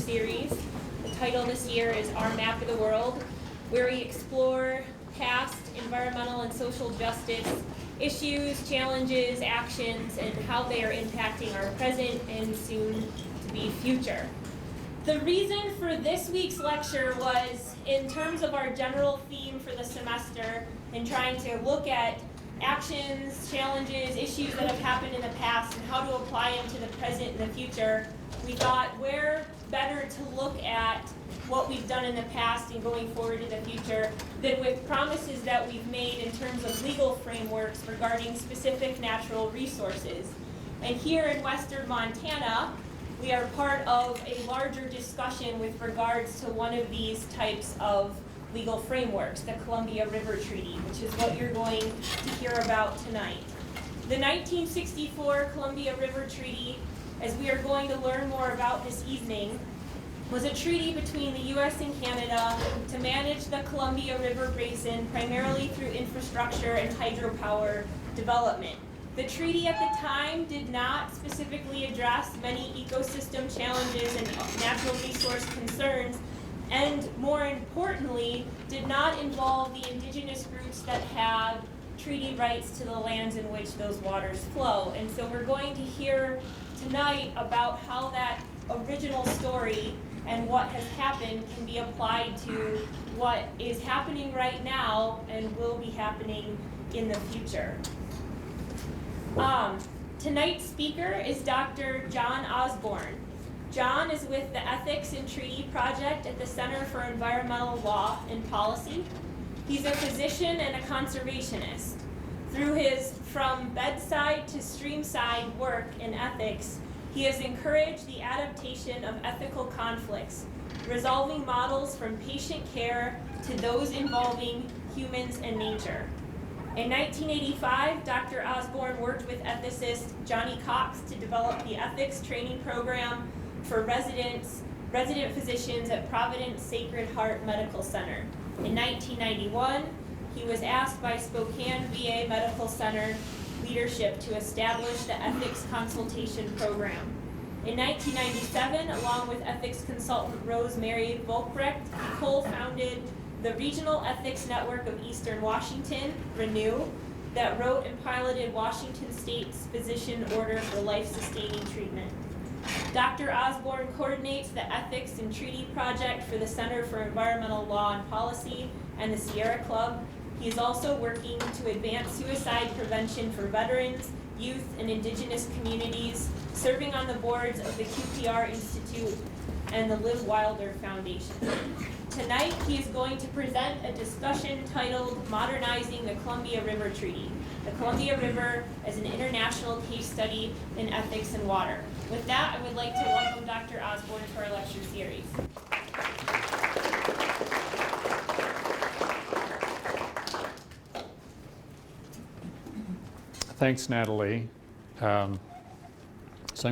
series. The title this year is Our Map of the World, where we explore past environmental and social justice issues, challenges, actions, and how they are impacting our present and soon-to-be future. The reason for this week's lecture was in terms of our general theme for the semester and trying to look at actions, challenges, issues that have happened in the past and how to apply them to the present and the future. We thought where better to look at what we've done in the past and going forward in the future than with promises that we've made in terms of legal frameworks regarding specific natural resources. And here in Western Montana, we are part of a larger discussion with regards to one of these types of legal frameworks, the Columbia River Treaty, which is what you're going to hear about tonight. The 1964 Columbia River Treaty, as we are going to learn more about this evening, was a treaty between the U.S. and Canada to manage the Columbia River Basin primarily through infrastructure and hydropower development. The treaty at the time did not specifically address many ecosystem challenges and natural resource concerns, and more importantly, did not involve the indigenous groups that had treaty rights to the lands in which those waters flow. And so we're going to hear tonight about how that original story and what has happened can be applied to what is happening right now and will be happening in the future. Tonight's speaker is Dr. John Osborne. John is with the Ethics and Treaty Project at the Center for Environmental Law and Policy. He's a physician and a conservationist. Through his From Bedside to Streamside work in ethics, he has encouraged the adaptation of ethical conflicts, resolving models from patient care to those involving humans and nature. In 1985, Dr. Osborne worked with ethicist Johnny Cox to develop the ethics training program for resident physicians at Providence Sacred Heart Medical Center. In 1991, he was asked by Spokane VA Medical Center leadership to establish the ethics consultation program. In 1997, along with ethics consultant Rosemary Volkrecht, he co-founded the Regional Ethics Network of Eastern Washington, RENEW, that wrote and piloted Washington State's physician order for life-sustaining treatment. Dr. Osborne coordinates the Ethics and Treaty Project for the Center for Environmental Law and Policy and the Sierra Club. He is also working to advance suicide prevention for veterans, youth, and indigenous communities, serving on the boards of the QPR Institute and the Liv Wilder Foundation. Tonight, he is going to present a discussion titled Modernizing the Columbia River Treaty, the Columbia River as an international case study in ethics and water. With that, I would like to welcome Dr. Osborne to our lecture series. Thanks, Natalie. So I'm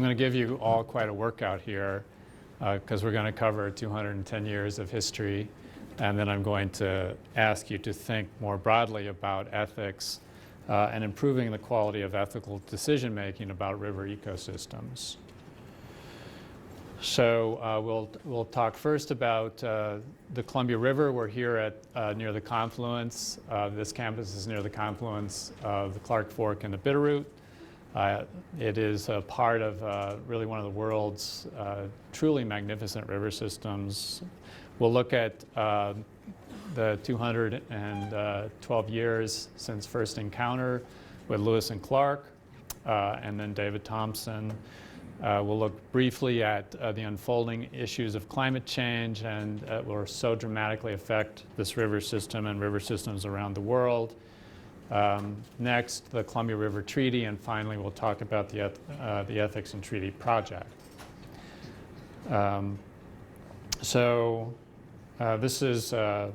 going to give you all quite a workout here because we're going to cover 210 years of history, and then I'm going to ask you to think more broadly about ethics and improving the quality of ethical decision-making about river ecosystems. So we'll talk first about the Columbia River. We're here at near the confluence. This campus is near the confluence of the Clark Fork and the Bitterroot. It is a part of really one of the world's truly magnificent river systems. We'll look at the 212 years since first encounter with Lewis and Clark, and then David Thompson. We'll look briefly at the unfolding issues of climate change and will so dramatically affect this river system and river systems around the world. Next, the Columbia River Treaty, and finally we'll talk about the Ethics and Treaty Project. This is, I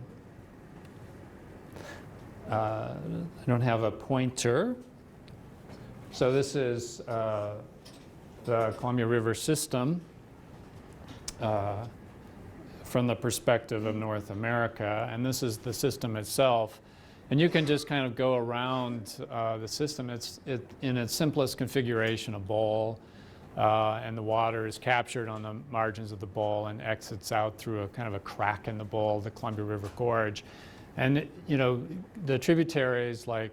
don't have a pointer. So this is the Columbia River system from the perspective of North America, and this is the system itself. And you can just kind of go around the system. It's in its simplest configuration, a bowl and the water is captured on the margins of the bowl and exits out through a kind of a crack in the bowl, the Columbia River Gorge. And, you know, the tributaries like,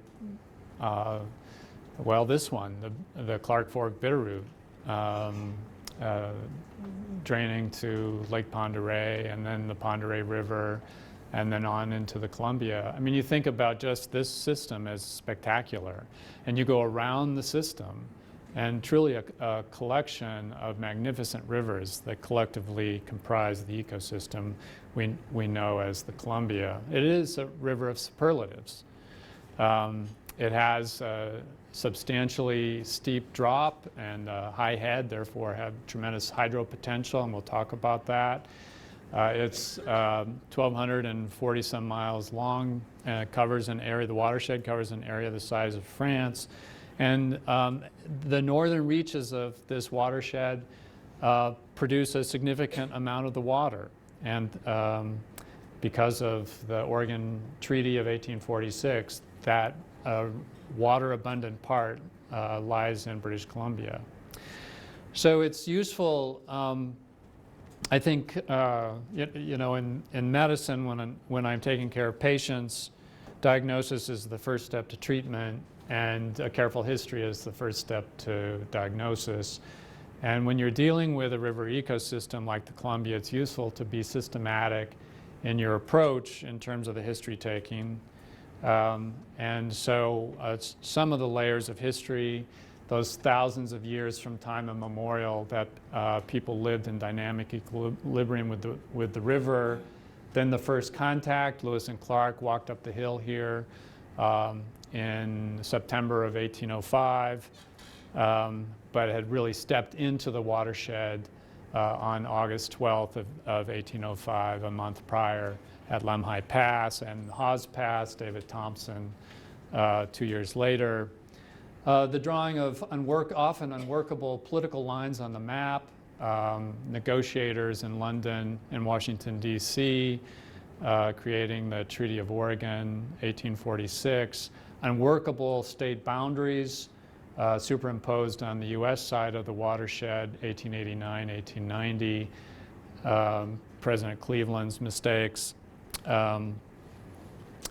well, this one, the Clark Fork Bitterroot, draining to Lake Pend Oreille and then the Pend Oreille River and then on into the Columbia. I mean, you think about just this system as spectacular, and you go around the system, and truly a collection of magnificent rivers that collectively comprise the ecosystem we know as the Columbia. It is a river of superlatives. It has a substantially steep drop and a high head, therefore have tremendous hydro potential, and we'll talk about that. It's 1,240 some miles long, covers an area, the watershed covers an area the size of France. And the northern reaches of this watershed produce a significant amount of the water. And because of the Oregon Treaty of 1846, that water abundant part lies in British Columbia. So it's useful, I think, you know, in medicine, when I'm taking care of patients, diagnosis is the first step to treatment, and a careful history is the first step to diagnosis. And when you're dealing with a river ecosystem like the Columbia, it's useful to be systematic in your approach in terms of the history taking. And so some of the layers of history, those thousands of years from time immemorial that people lived in dynamic equilibrium with the river. Then the first contact, Lewis and Clark walked up the hill here in September of 1805, but had really stepped into the watershed on August 12th of 1805, a month prior, at Lemhi Pass and Hawes Pass, David Thompson 2 years later. The drawing of often unworkable political lines on the map, negotiators in London and Washington, D.C., creating the Treaty of Oregon, 1846, unworkable state boundaries superimposed on the U.S. side of the watershed, 1889, 1890, President Cleveland's mistakes. And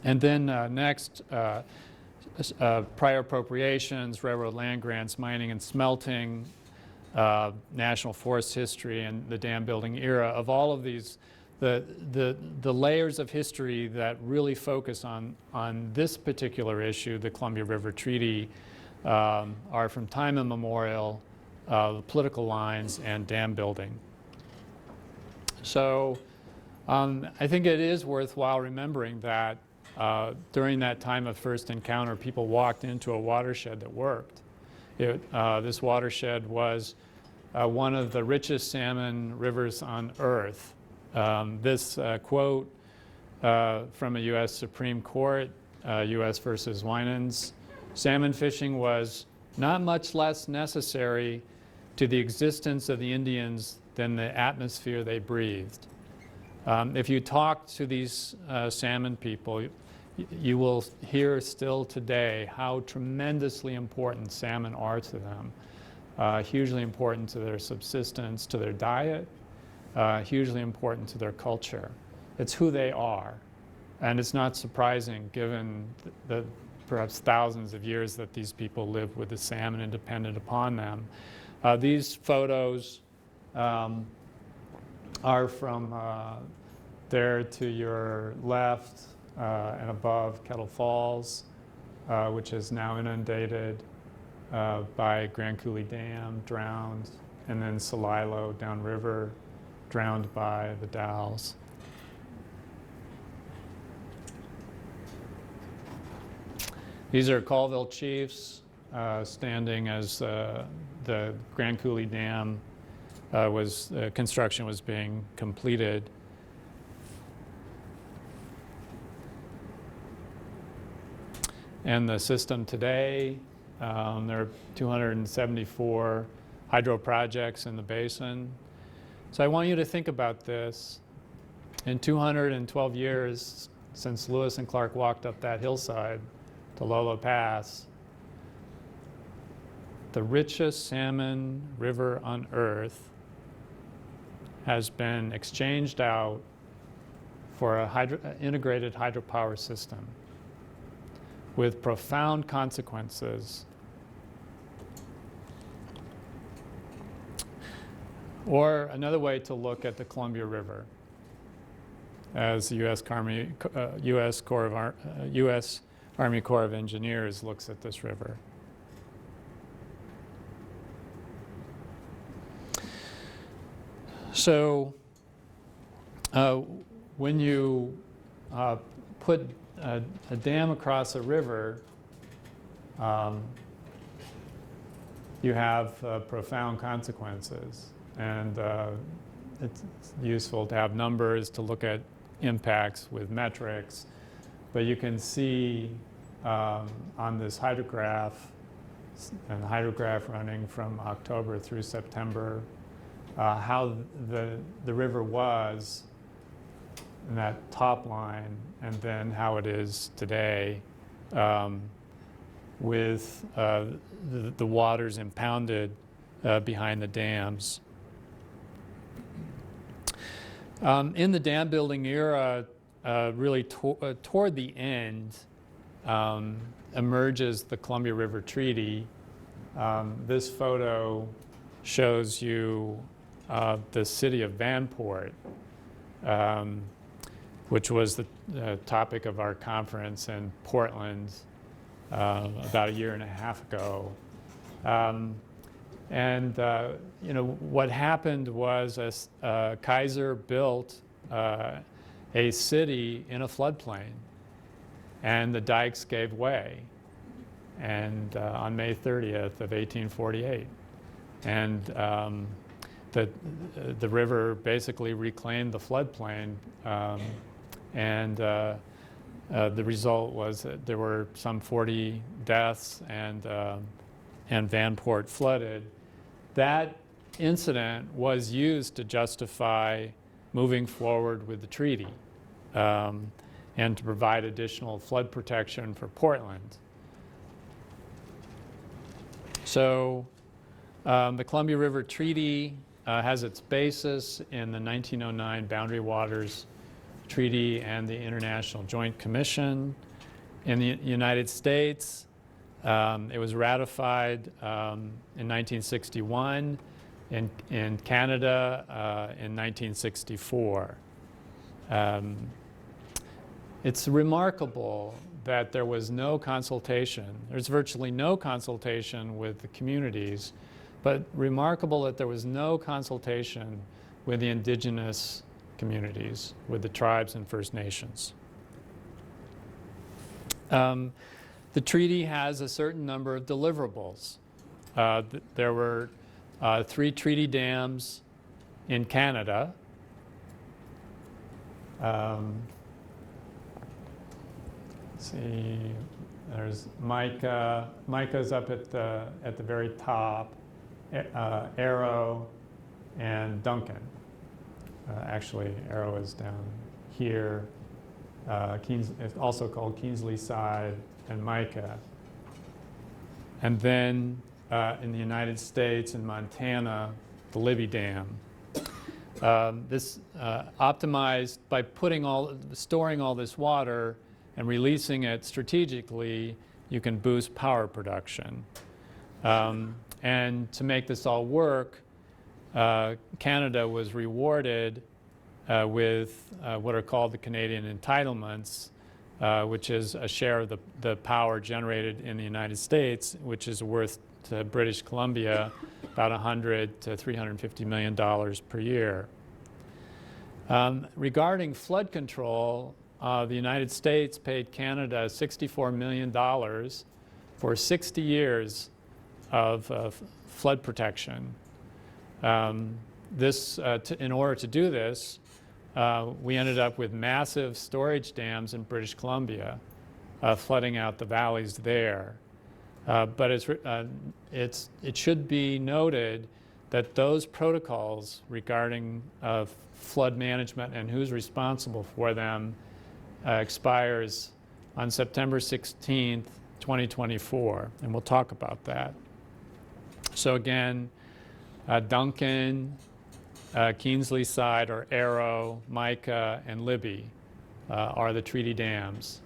then next, prior appropriations, railroad land grants, mining and smelting, national forest history, and the dam building era. Of all of these, the layers of history that really focus on this particular issue, the Columbia River Treaty, are from time immemorial, political lines, and dam building. So I think it is worthwhile remembering that during that time of first encounter, people walked into a watershed that worked. This watershed was one of the richest salmon rivers on earth. This quote from a U.S. Supreme Court, U.S. versus Winans, salmon fishing was not much less necessary to the existence of the Indians than the atmosphere they breathed. If you talk to these salmon people, you will hear still today how tremendously important salmon are to them. Hugely important to their subsistence, to their diet, hugely important to their culture. It's who they are. And it's not surprising given the perhaps thousands of years that these people lived with the salmon and depended upon them. These photos are from there to your left and above Kettle Falls, which is now inundated by Grand Coulee Dam, drowned, and then Celilo downriver, drowned by the Dalles. These are Colville Chiefs standing as the Grand Coulee Dam construction was being completed. And the system today, there are 274 hydro projects in the basin. So I want you to think about this. In 212 years since Lewis and Clark walked up that hillside to Lolo Pass, the richest salmon river on earth has been exchanged out for an integrated hydropower system with profound consequences. Or another way to look at the Columbia River, as the U.S. Army Corps of Engineers looks at this river. So when you put a dam across a river, you have profound consequences. And it's useful to have numbers to look at impacts with metrics. But you can see on this hydrograph, and the hydrograph running from October through September, how the river was in that top line, and then how it is today with the waters impounded behind the dams. In the dam building era, really toward the end, emerges the Columbia River Treaty. This photo shows you the city of Vanport, which was the topic of our conference in Portland about a year and a half ago. You know, what happened was Kaiser built a city in a floodplain, and the dikes gave way, and on May 30th of 1848. And the river basically reclaimed the floodplain, and the result was that there were some 40 deaths, and Vanport flooded. That incident was used to justify moving forward with the treaty and to provide additional flood protection for Portland. So the Columbia River Treaty has its basis in the 1909 Boundary Waters Treaty and the International Joint Commission. In the United States, it was ratified in 1961, in Canada in 1964. It's remarkable that there was no consultation. There's virtually no consultation with the communities, but remarkable that there was no consultation with the indigenous communities, with the tribes and First Nations. The treaty has a certain number of deliverables. There were 3 treaty dams in Canada. Let's see, there's Mica. Mica's up at the very top. Arrow and Duncan. Actually, Arrow is down here. It's also called Kingsley Side and Mica. And then in the United States, in Montana, the Libby Dam. This optimized by storing all this water and releasing it strategically, you can boost power production. And to make this all work, Canada was rewarded with what are called the Canadian entitlements, which is a share of the power generated in the United States, which is worth to British Columbia about $100 to $350 million per year. Regarding flood control, the United States paid Canada $64 million for 60 years of flood protection. In order to do this, we ended up with massive storage dams in British Columbia, flooding out the valleys there. But it should be noted that those protocols regarding flood management and who's responsible for them expires on September 16th, 2024, and we'll talk about that. So again, Duncan, Keensley Side, or Arrow, Mica, and Libby are the treaty dams.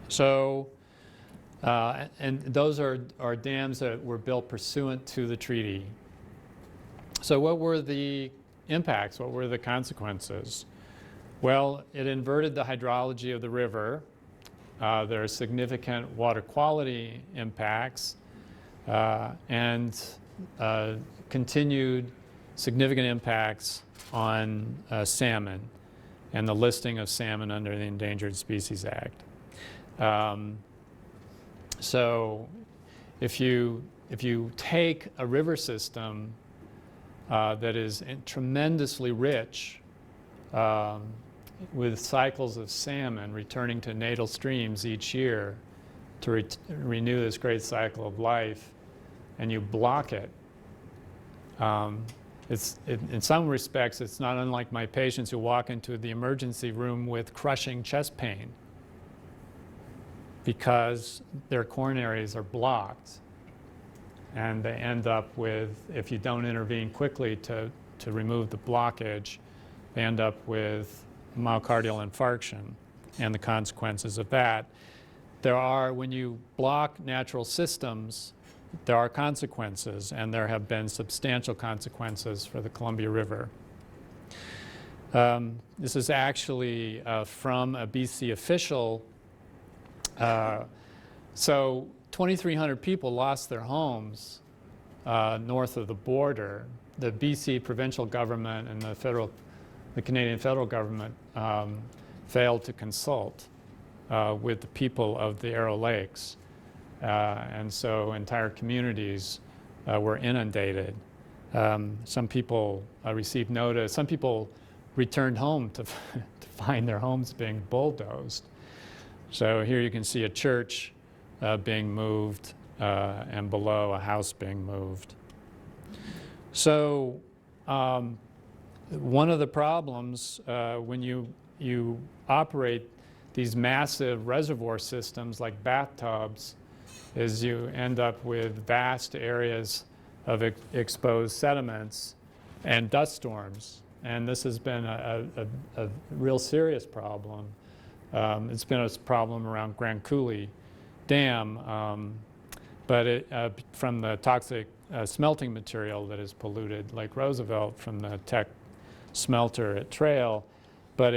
So, and those are dams that were built pursuant to the treaty. So what were the impacts? What were the consequences? Well, it inverted the hydrology of the river. There are significant water quality impacts and continued significant impacts on salmon and the listing of salmon under the Endangered Species Act. So if you take a river system that is tremendously rich with cycles of salmon returning to natal streams each year to renew this great cycle of life, and you block it, in some respects, it's not unlike my patients who walk into the emergency room with crushing chest pain because their coronaries are blocked. And they end up with, if you don't intervene quickly to remove the blockage, they end up with myocardial infarction and the consequences of that. There are, when you block natural systems, there are consequences, and there have been substantial consequences for the Columbia River. This is actually from a BC official. So 2,300 people lost their homes north of the border. The BC provincial government and the Canadian federal government failed to consult with the people of the Arrow Lakes. And so entire communities were inundated. Some people received notice. Some people returned home to find their homes being bulldozed. So here you can see a church being moved and below a house being moved. So one of the problems when you operate these massive reservoir systems like bathtubs is you end up with vast areas of exposed sediments and dust storms. And this has been a real serious problem. It's been a problem around Grand Coulee Dam, but from the toxic smelting material that is polluted Lake Roosevelt from the Teck smelter at Trail, but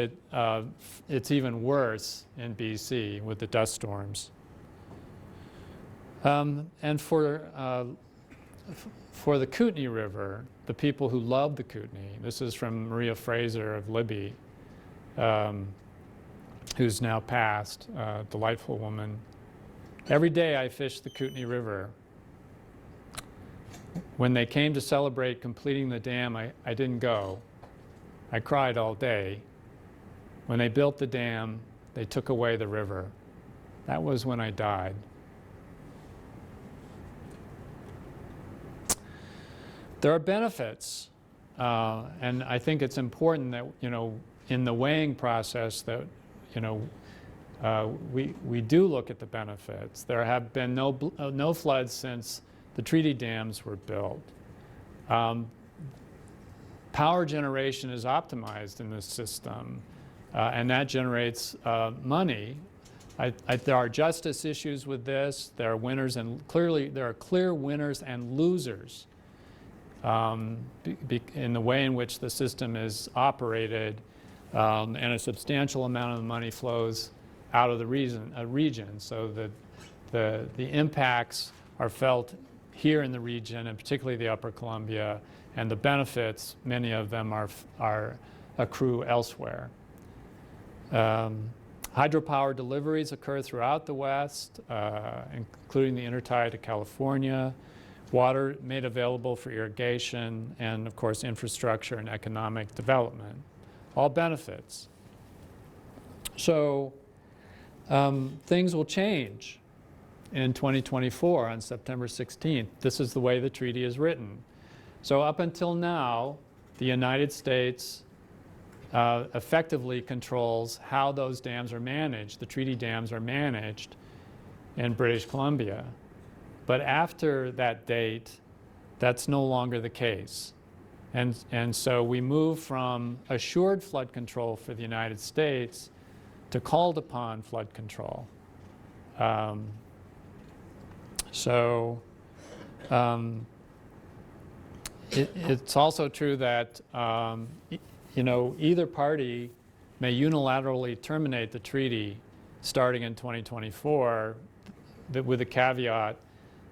it's even worse in BC with the dust storms. And for the Kootenai River, the people who love the Kootenai, this is from Maria Fraser of Libby, who's now passed, a delightful woman. Every day I fish the Kootenai River. When they came to celebrate completing the dam, I didn't go. I cried all day. When they built the dam, they took away the river. That was when I died. There are benefits, and I think it's important that, in the weighing process that, we do look at the benefits. There have been no floods since the treaty dams were built. Power generation is optimized in this system, and that generates money. There are justice issues with this. There are winners, and clearly there are clear winners and losers in the way in which the system is operated, and a substantial amount of the money flows out of the region, so that the impacts are felt here in the region, and particularly the Upper Columbia, and the benefits, many of them accrue elsewhere. Hydropower deliveries occur throughout the West, including the intertie to California, water made available for irrigation, and of course infrastructure and economic development. All benefits. So things will change in 2024 on September 16th. This is the way the treaty is written. So up until now, the United States effectively controls how those dams are managed. The treaty dams are managed in British Columbia. But after that date, that's no longer the case. And so we move from assured flood control for the United States to called upon flood control. It's also true that either party may unilaterally terminate the treaty starting in 2024, with a caveat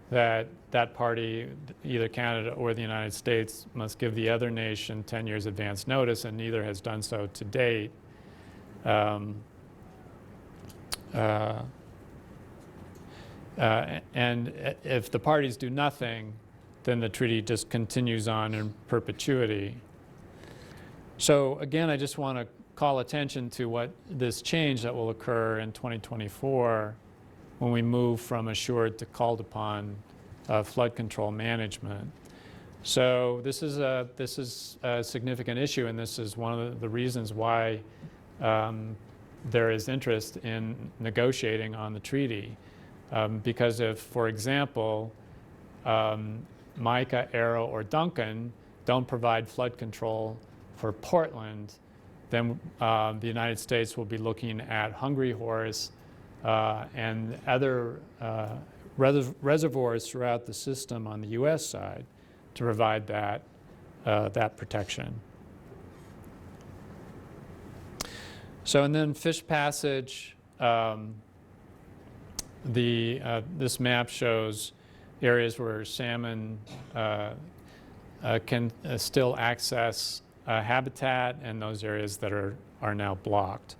that that party, either Canada or the United States, must give the other nation 10 years advance notice, and neither has done so to date. And if the parties do nothing, then the treaty just continues on in perpetuity. So again, I just want to call attention to what this change that will occur in 2024 when we move from assured to called upon flood control management. So this is a significant issue, and this is one of the reasons why there is interest in negotiating on the treaty. Because if, for example, Mica, Arrow, or Duncan don't provide flood control for Portland, then the United States will be looking at Hungry Horse and other reservoirs throughout the system on the U.S. side to provide that protection. So, and then fish passage. This map shows areas where salmon can still access habitat, and those areas that are now blocked.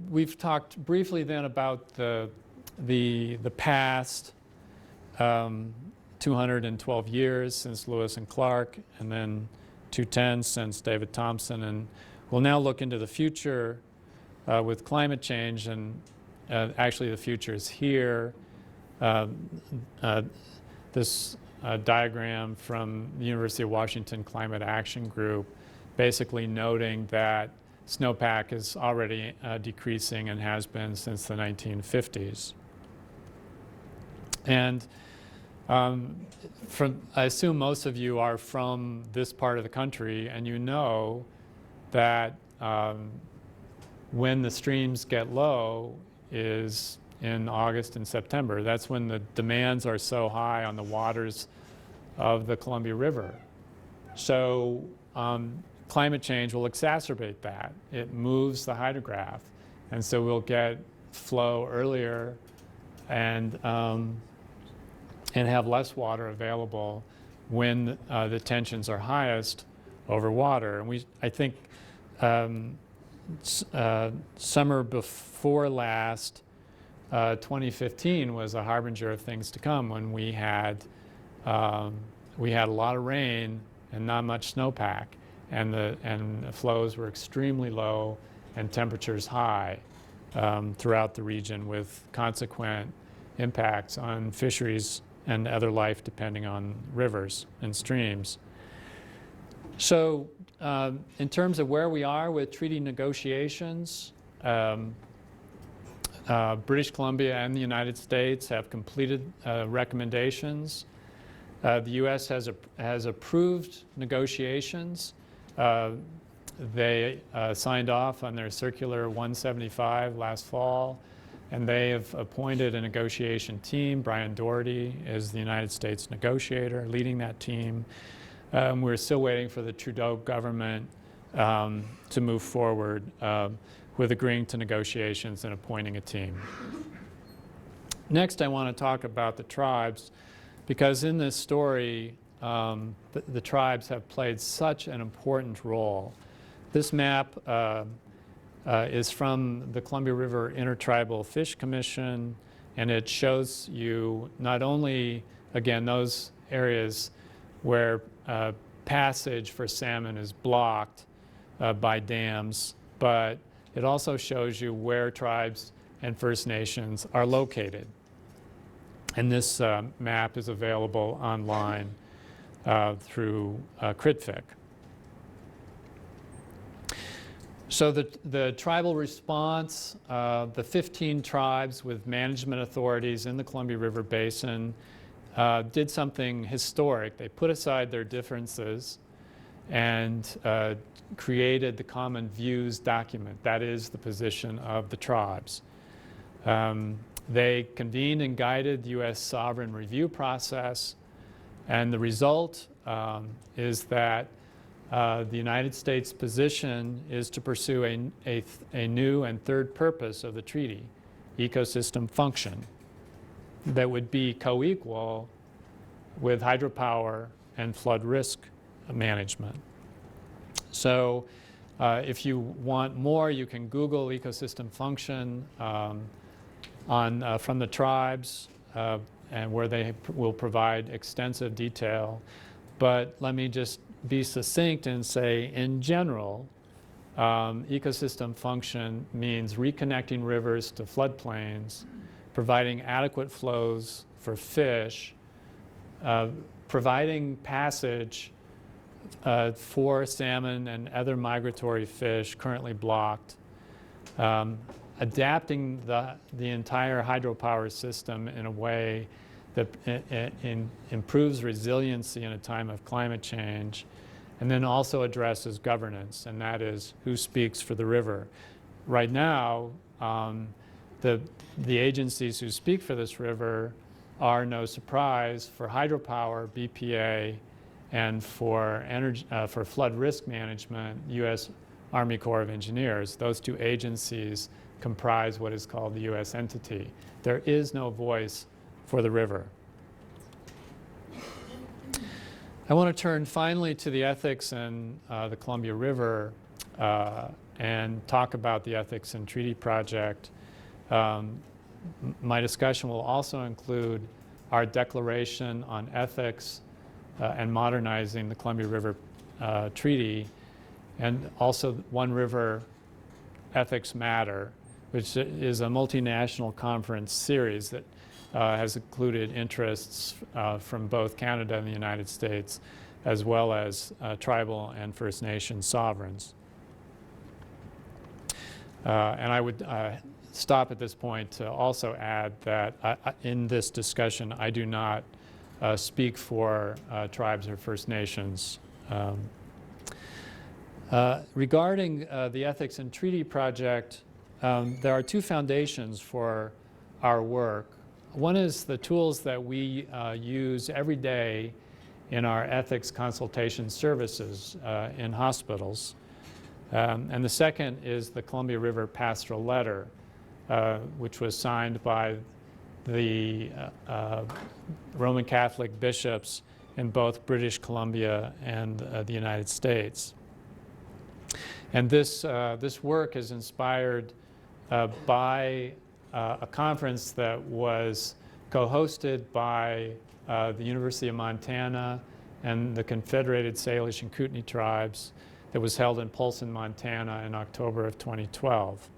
We've talked briefly then about the past 212 years since Lewis and Clark, and then 210 since David Thompson, and we'll now look into the future with climate change, and actually the future is here. This diagram from the University of Washington Climate Action Group, basically noting that snowpack is already decreasing and has been since the 1950s. And I assume most of you are from this part of the country, and you know that when the streams get low is in August and September. That's when the demands are so high on the waters of the Columbia River. So climate change will exacerbate that. It moves the hydrograph, and so we'll get flow earlier and have less water available when the tensions are highest over water. And I think summer before last, 2015 was a harbinger of things to come, when we had a lot of rain and not much snowpack, and the flows were extremely low and temperatures high throughout the region, with consequent impacts on fisheries and other life depending on rivers and streams. So in terms of where we are with treaty negotiations, British Columbia and the United States have completed recommendations. The U.S. has approved negotiations. They signed off on their Circular 175 last fall, and they have appointed a negotiation team. Brian Doherty is the United States negotiator leading that team. We're still waiting for the Trudeau government to move forward with agreeing to negotiations and appointing a team. Next, I want to talk about the tribes, because in this story, the tribes have played such an important role. This map is from the Columbia River Intertribal Fish Commission, and it shows you not only, again, those areas where passage for salmon is blocked by dams, but it also shows you where tribes and First Nations are located. And this map is available online through CritFic. So the tribal response, the 15 tribes with management authorities in the Columbia River Basin did something historic. They put aside their differences and created the Common Views document. That is the position of the tribes. They convened and guided the U.S. sovereign review process, and the result is that the United States position is to pursue a new and third purpose of the treaty, ecosystem function, that would be co-equal with hydropower and flood risk management. So if you want more, you can Google ecosystem function from the tribes, and where they will provide extensive detail. But let me just be succinct and say, in general, ecosystem function means reconnecting rivers to floodplains, providing adequate flows for fish, providing passage for salmon and other migratory fish currently blocked, adapting the entire hydropower system in a way that improves resiliency in a time of climate change, and then also addresses governance, and that is who speaks for the river. Right now, the agencies who speak for this river are, no surprise, for hydropower, BPA, and for energy, for flood risk management, U.S. Army Corps of Engineers. Those two agencies comprise what is called the U.S. entity. There is no voice for the river. I want to turn finally to the ethics in the Columbia River and talk about the Ethics and Treaty Project. My discussion will also include our declaration on ethics and modernizing the Columbia River Treaty, and also One River Ethics Matter, which is a multinational conference series that has included interests from both Canada and the United States, as well as tribal and First Nation sovereigns. And I would stop at this point to also add that in this discussion, I do not speak for tribes or First Nations. Regarding the Ethics and Treaty Project, there are two foundations for our work. One is the tools that we use every day in our ethics consultation services in hospitals. And the second is the Columbia River Pastoral Letter, which was signed by the Roman Catholic bishops in both British Columbia and the United States. And this work is inspired by a conference that was co-hosted by the University of Montana and the Confederated Salish and Kootenai tribes that was held in Polson, Montana in October of 2012.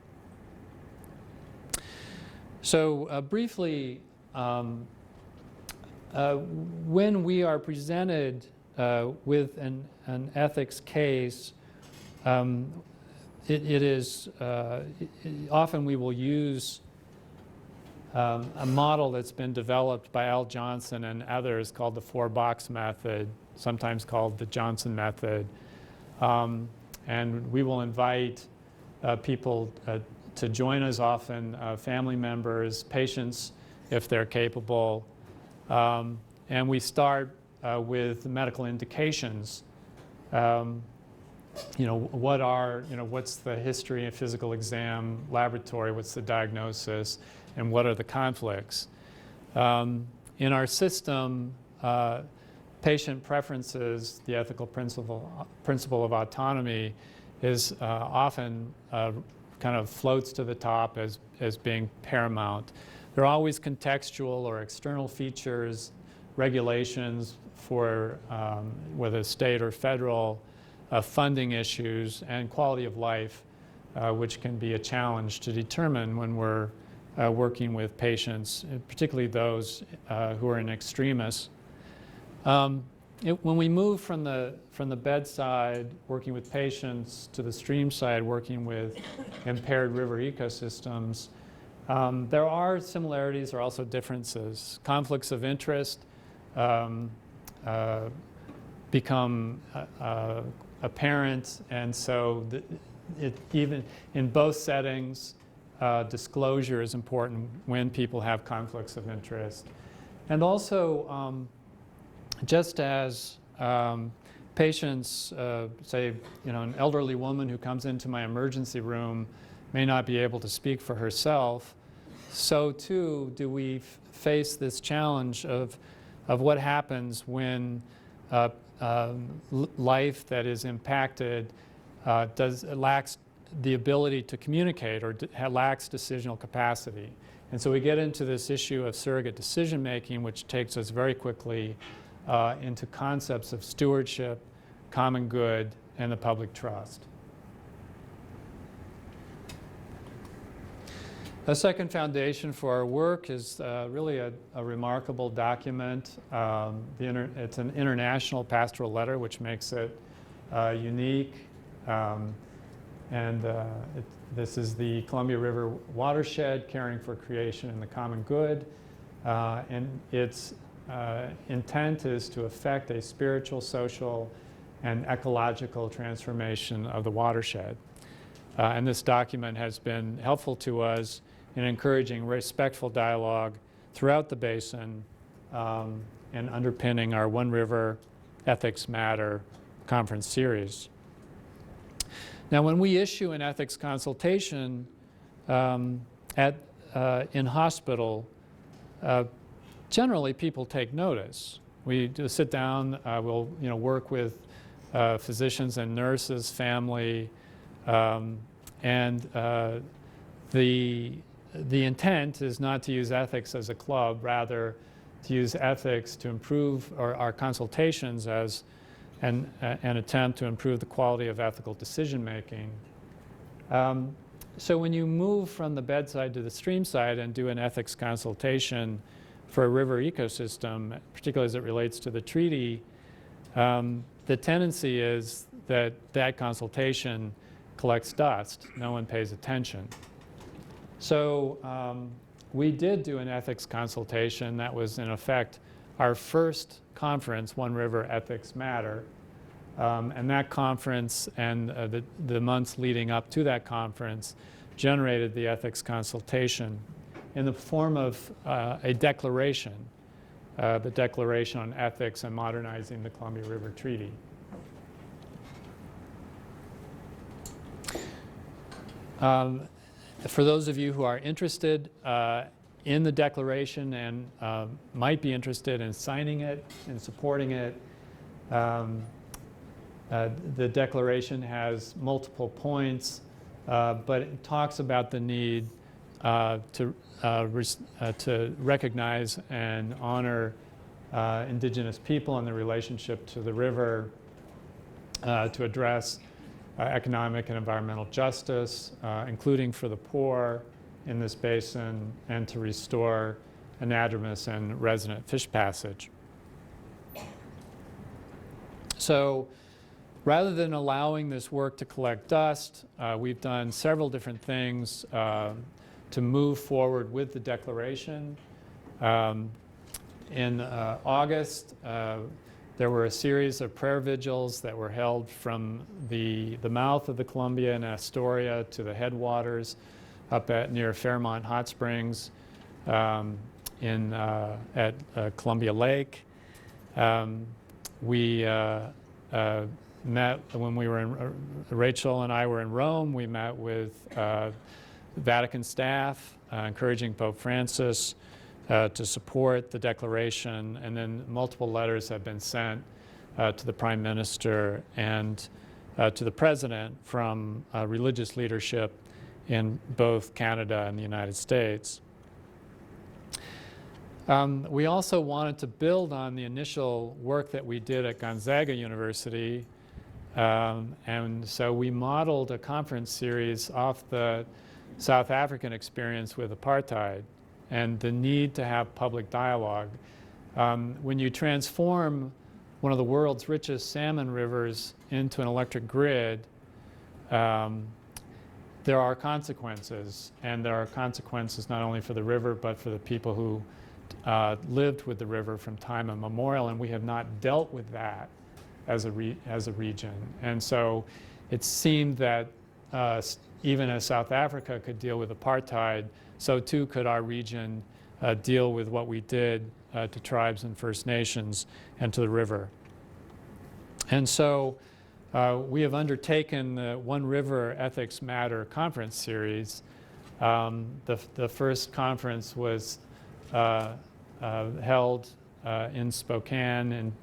So briefly, when we are presented with an ethics case, often we will use a model that's been developed by Al Johnson and others called the four-box method, sometimes called the Johnson method. And we will invite people to join us, often family members, patients, if they're capable. And we start with medical indications. What's the history of physical exam, laboratory, what's the diagnosis, and what are the conflicts? In our system, patient preferences, the ethical principle of autonomy, is often kind of floats to the top as being paramount. There are always contextual or external features, regulations for whether state or federal, funding issues, and quality of life, which can be a challenge to determine when we're working with patients, particularly those who are in extremis. when we move from the bedside, working with patients, to the stream side, working with impaired river ecosystems, there are similarities, there are also differences. Conflicts of interest become apparent, and so even in both settings, disclosure is important when people have conflicts of interest. And also, just as patients, say, an elderly woman who comes into my emergency room may not be able to speak for herself, so too do we face this challenge of what happens when life that is impacted lacks the ability to communicate or lacks decisional capacity. And so we get into this issue of surrogate decision making, which takes us very quickly into concepts of stewardship, common good, and the public trust. A second foundation for our work is really a remarkable document. It's an international pastoral letter, which makes it unique. This is the Columbia River Watershed, Caring for Creation and the Common Good. And its intent is to effect a spiritual, social, and ecological transformation of the watershed. And this document has been helpful to us in encouraging respectful dialogue throughout the basin and underpinning our One River Ethics Matter conference series. Now, when we issue an ethics consultation in hospital, generally people take notice. We do sit down, we'll work with physicians and nurses, family, and the intent is not to use ethics as a club, rather to use ethics to improve our consultations as an attempt to improve the quality of ethical decision making. So when you move from the bedside to the stream side and do an ethics consultation for a river ecosystem, particularly as it relates to the treaty, the tendency is that that consultation collects dust. No one pays attention. So we did do an ethics consultation. That was, in effect, our first conference, One River Ethics Matter. And that conference and the months leading up to that conference generated the ethics consultation in the form of a declaration, the Declaration on Ethics and Modernizing the Columbia River Treaty. For those of you who are interested in the declaration and might be interested in signing it and supporting it, the declaration has multiple points, but it talks about the need to recognize and honor indigenous people and their relationship to the river, to address economic and environmental justice, including for the poor in this basin, and to restore anadromous and resident fish passage. So rather than allowing this work to collect dust, we've done several different things to move forward with the declaration. In August, there were a series of prayer vigils that were held from the mouth of the Columbia in Astoria to the headwaters up near Fairmont Hot Springs at Columbia Lake. We met when we were Rachel and I were in Rome. We met with Vatican staff, encouraging Pope Francis to support the declaration, and then multiple letters have been sent to the Prime Minister and to the President from religious leadership in both Canada and the United States. We also wanted to build on the initial work that we did at Gonzaga University, and so we modeled a conference series off the South African experience with apartheid and the need to have public dialogue. When you transform one of the world's richest salmon rivers into an electric grid, there are consequences, and there are consequences not only for the river but for the people who lived with the river from time immemorial, and we have not dealt with that as a region. And so it seemed that even as South Africa could deal with apartheid, so too could our region deal with what we did to tribes and First Nations and to the river. And so we have undertaken the One River Ethics Matter conference series. The first conference was held in Spokane in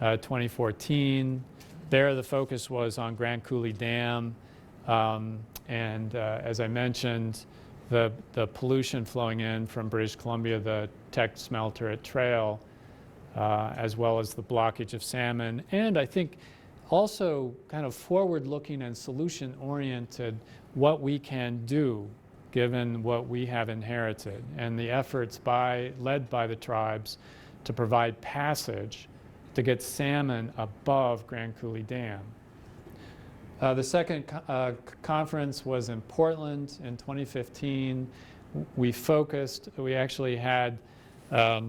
2014. There the focus was on Grand Coulee Dam, and as I mentioned, the pollution flowing in from British Columbia, the Teck smelter at Trail, as well as the blockage of salmon, and I think also kind of forward-looking and solution-oriented what we can do given what we have inherited, and the efforts led by the tribes to provide passage to get salmon above Grand Coulee Dam. The second conference was in Portland in 2015. We actually had a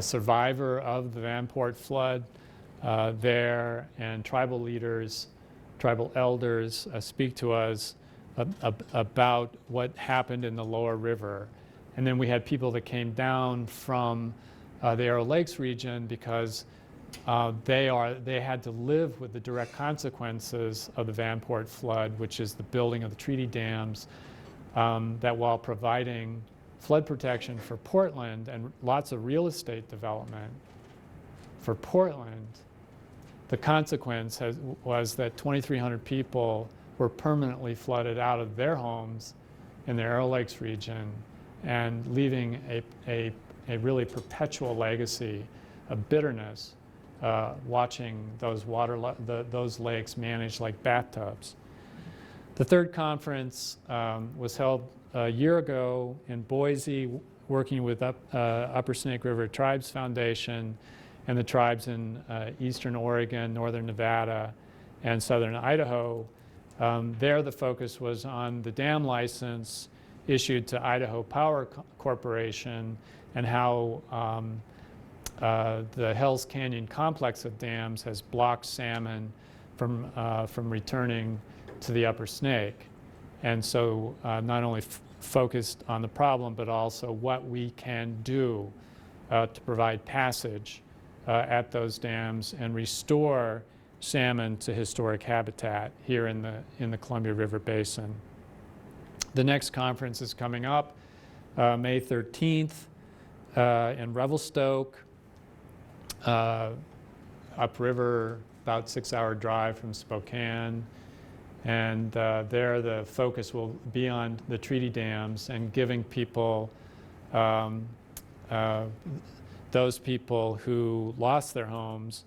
survivor of the Vanport flood there, and tribal leaders, tribal elders speak to us about what happened in the lower river. And then we had people that came down from the Arrow Lakes region because they had to live with the direct consequences of the Vanport flood, which is the building of the treaty dams, that while providing flood protection for Portland and lots of real estate development for Portland, the consequence was that 2,300 people were permanently flooded out of their homes in the Arrow Lakes region and leaving a really perpetual legacy of bitterness watching those lakes managed like bathtubs. The third conference was held a year ago in Boise, working with Upper Snake River Tribes Foundation and the tribes in eastern Oregon, northern Nevada, and southern Idaho. There the focus was on the dam license issued to Idaho Power Corporation and how the Hells Canyon complex of dams has blocked salmon from returning to the Upper Snake. And so not only focused on the problem, but also what we can do to provide passage at those dams and restore salmon to historic habitat here in the Columbia River Basin. The next conference is coming up May 13th in Revelstoke, upriver, about 6-hour drive from Spokane. And there the focus will be on the treaty dams and giving people, those people who lost their homes,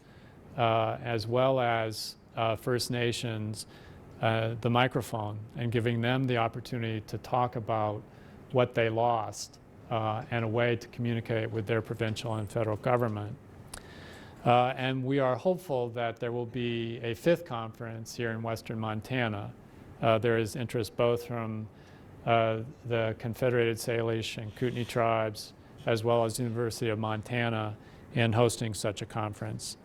as well as First Nations, the microphone, and giving them the opportunity to talk about what they lost and a way to communicate with their provincial and federal government. And we are hopeful that there will be a fifth conference here in western Montana. There is interest both from the Confederated Salish and Kootenai tribes, as well as the University of Montana, in hosting such a conference.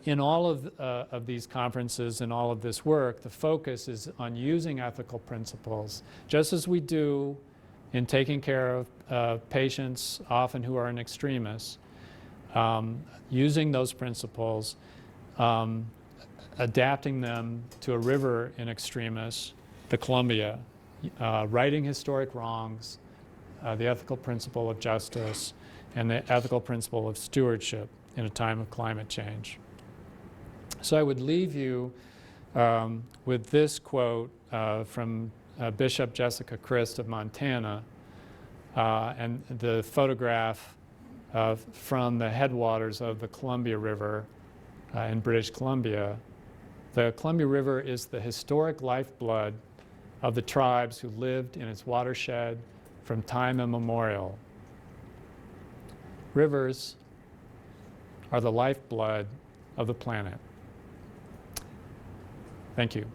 In all of these conferences and all of this work, the focus is on using ethical principles, just as we do in taking care of patients, often who are in extremis, using those principles, adapting them to a river in extremis, the Columbia, righting historic wrongs, the ethical principle of justice, and the ethical principle of stewardship in a time of climate change. So I would leave you with this quote from Bishop Jessica Christ of Montana, and the photograph from the headwaters of the Columbia River in British Columbia. The Columbia River is the historic lifeblood of the tribes who lived in its watershed from time immemorial. Rivers are the lifeblood of the planet. Thank you.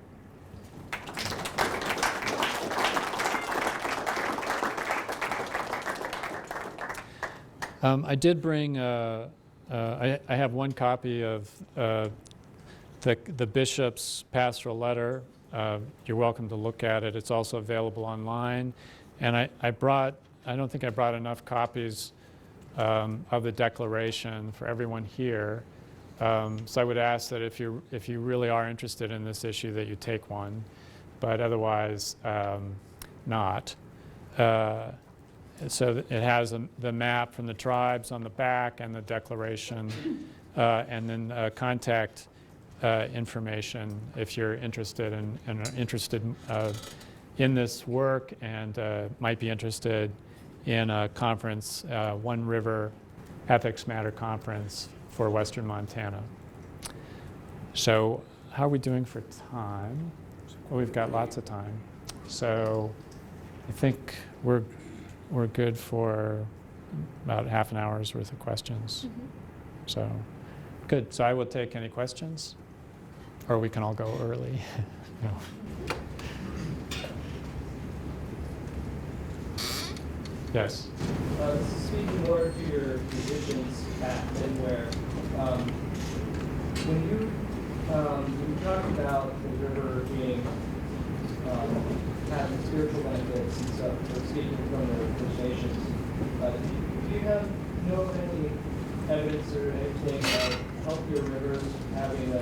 I did bring, I have one copy of the bishop's pastoral letter. You're welcome to look at it. It's also available online. And I don't think I brought enough copies of the declaration for everyone here. So I would ask that if you really are interested in this issue, that you take one, but otherwise not. So it has the map from the tribes on the back and the declaration, and then contact information if you're interested in this work and might be interested in a conference, One River Ethics Matter Conference for Western Montana. So how are we doing for time? Well, we've got lots of time. So I think we're good for about half an hour's worth of questions. Mm-hmm. So good. So I will take any questions, or we can all go early. No. Yes. Speaking more to your musicians at Midware, when you talk about the river being having spiritual benefits and stuff, for speaking from the First Nations, do you know of any evidence or anything of healthier rivers having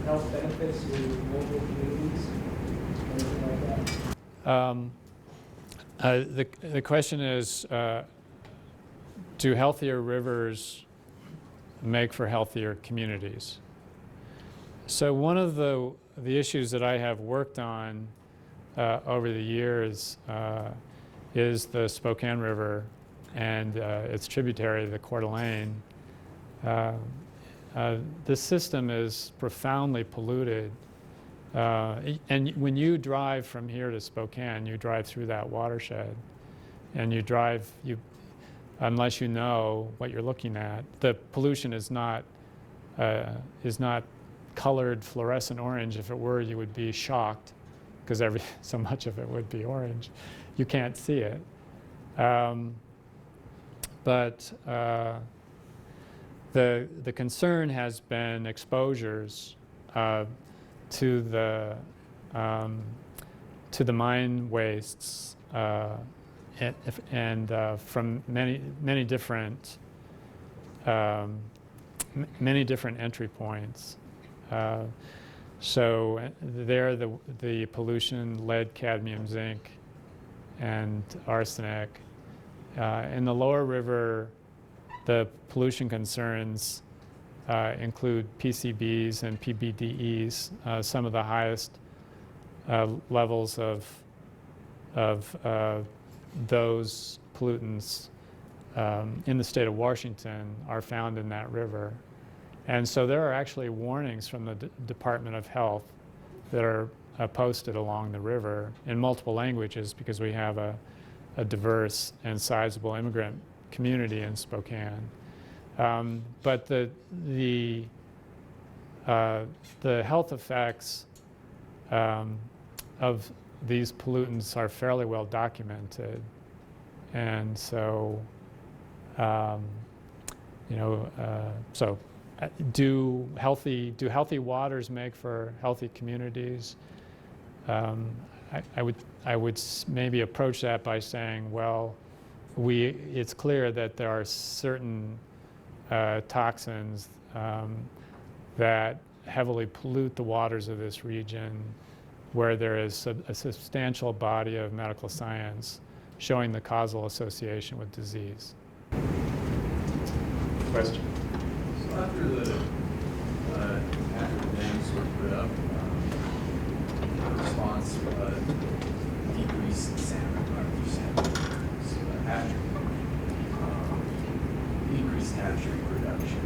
health benefits to local communities, anything like that? The question is, do healthier rivers make for healthier communities? So one of the issues that I have worked on over the years is the Spokane River and its tributary, the Coeur d'Alene. The system is profoundly polluted. And when you drive from here to Spokane, you drive through that watershed, and unless you know what you're looking at, the pollution is not colored fluorescent orange. If it were, you would be shocked, because so much of it would be orange. You can't see it. But the concern has been exposures to the mine wastes and from many different entry points. So there, the pollution, lead, cadmium, zinc, and arsenic. In the lower river, the pollution concerns include PCBs and PBDEs, some of the highest levels of those pollutants in the state of Washington are found in that river. And so there are actually warnings from the Department of Health that are posted along the river in multiple languages, because we have a diverse and sizable immigrant community in Spokane. But the health effects of these pollutants are fairly well documented, and so so do healthy waters make for healthy communities? I would maybe approach that by saying, well, it's clear that there are certain toxins that heavily pollute the waters of this region, where there is a substantial body of medical science showing the causal association with disease. Question? So after the dams were put up, the response decreased salmon, hatchery, increased hatchery production.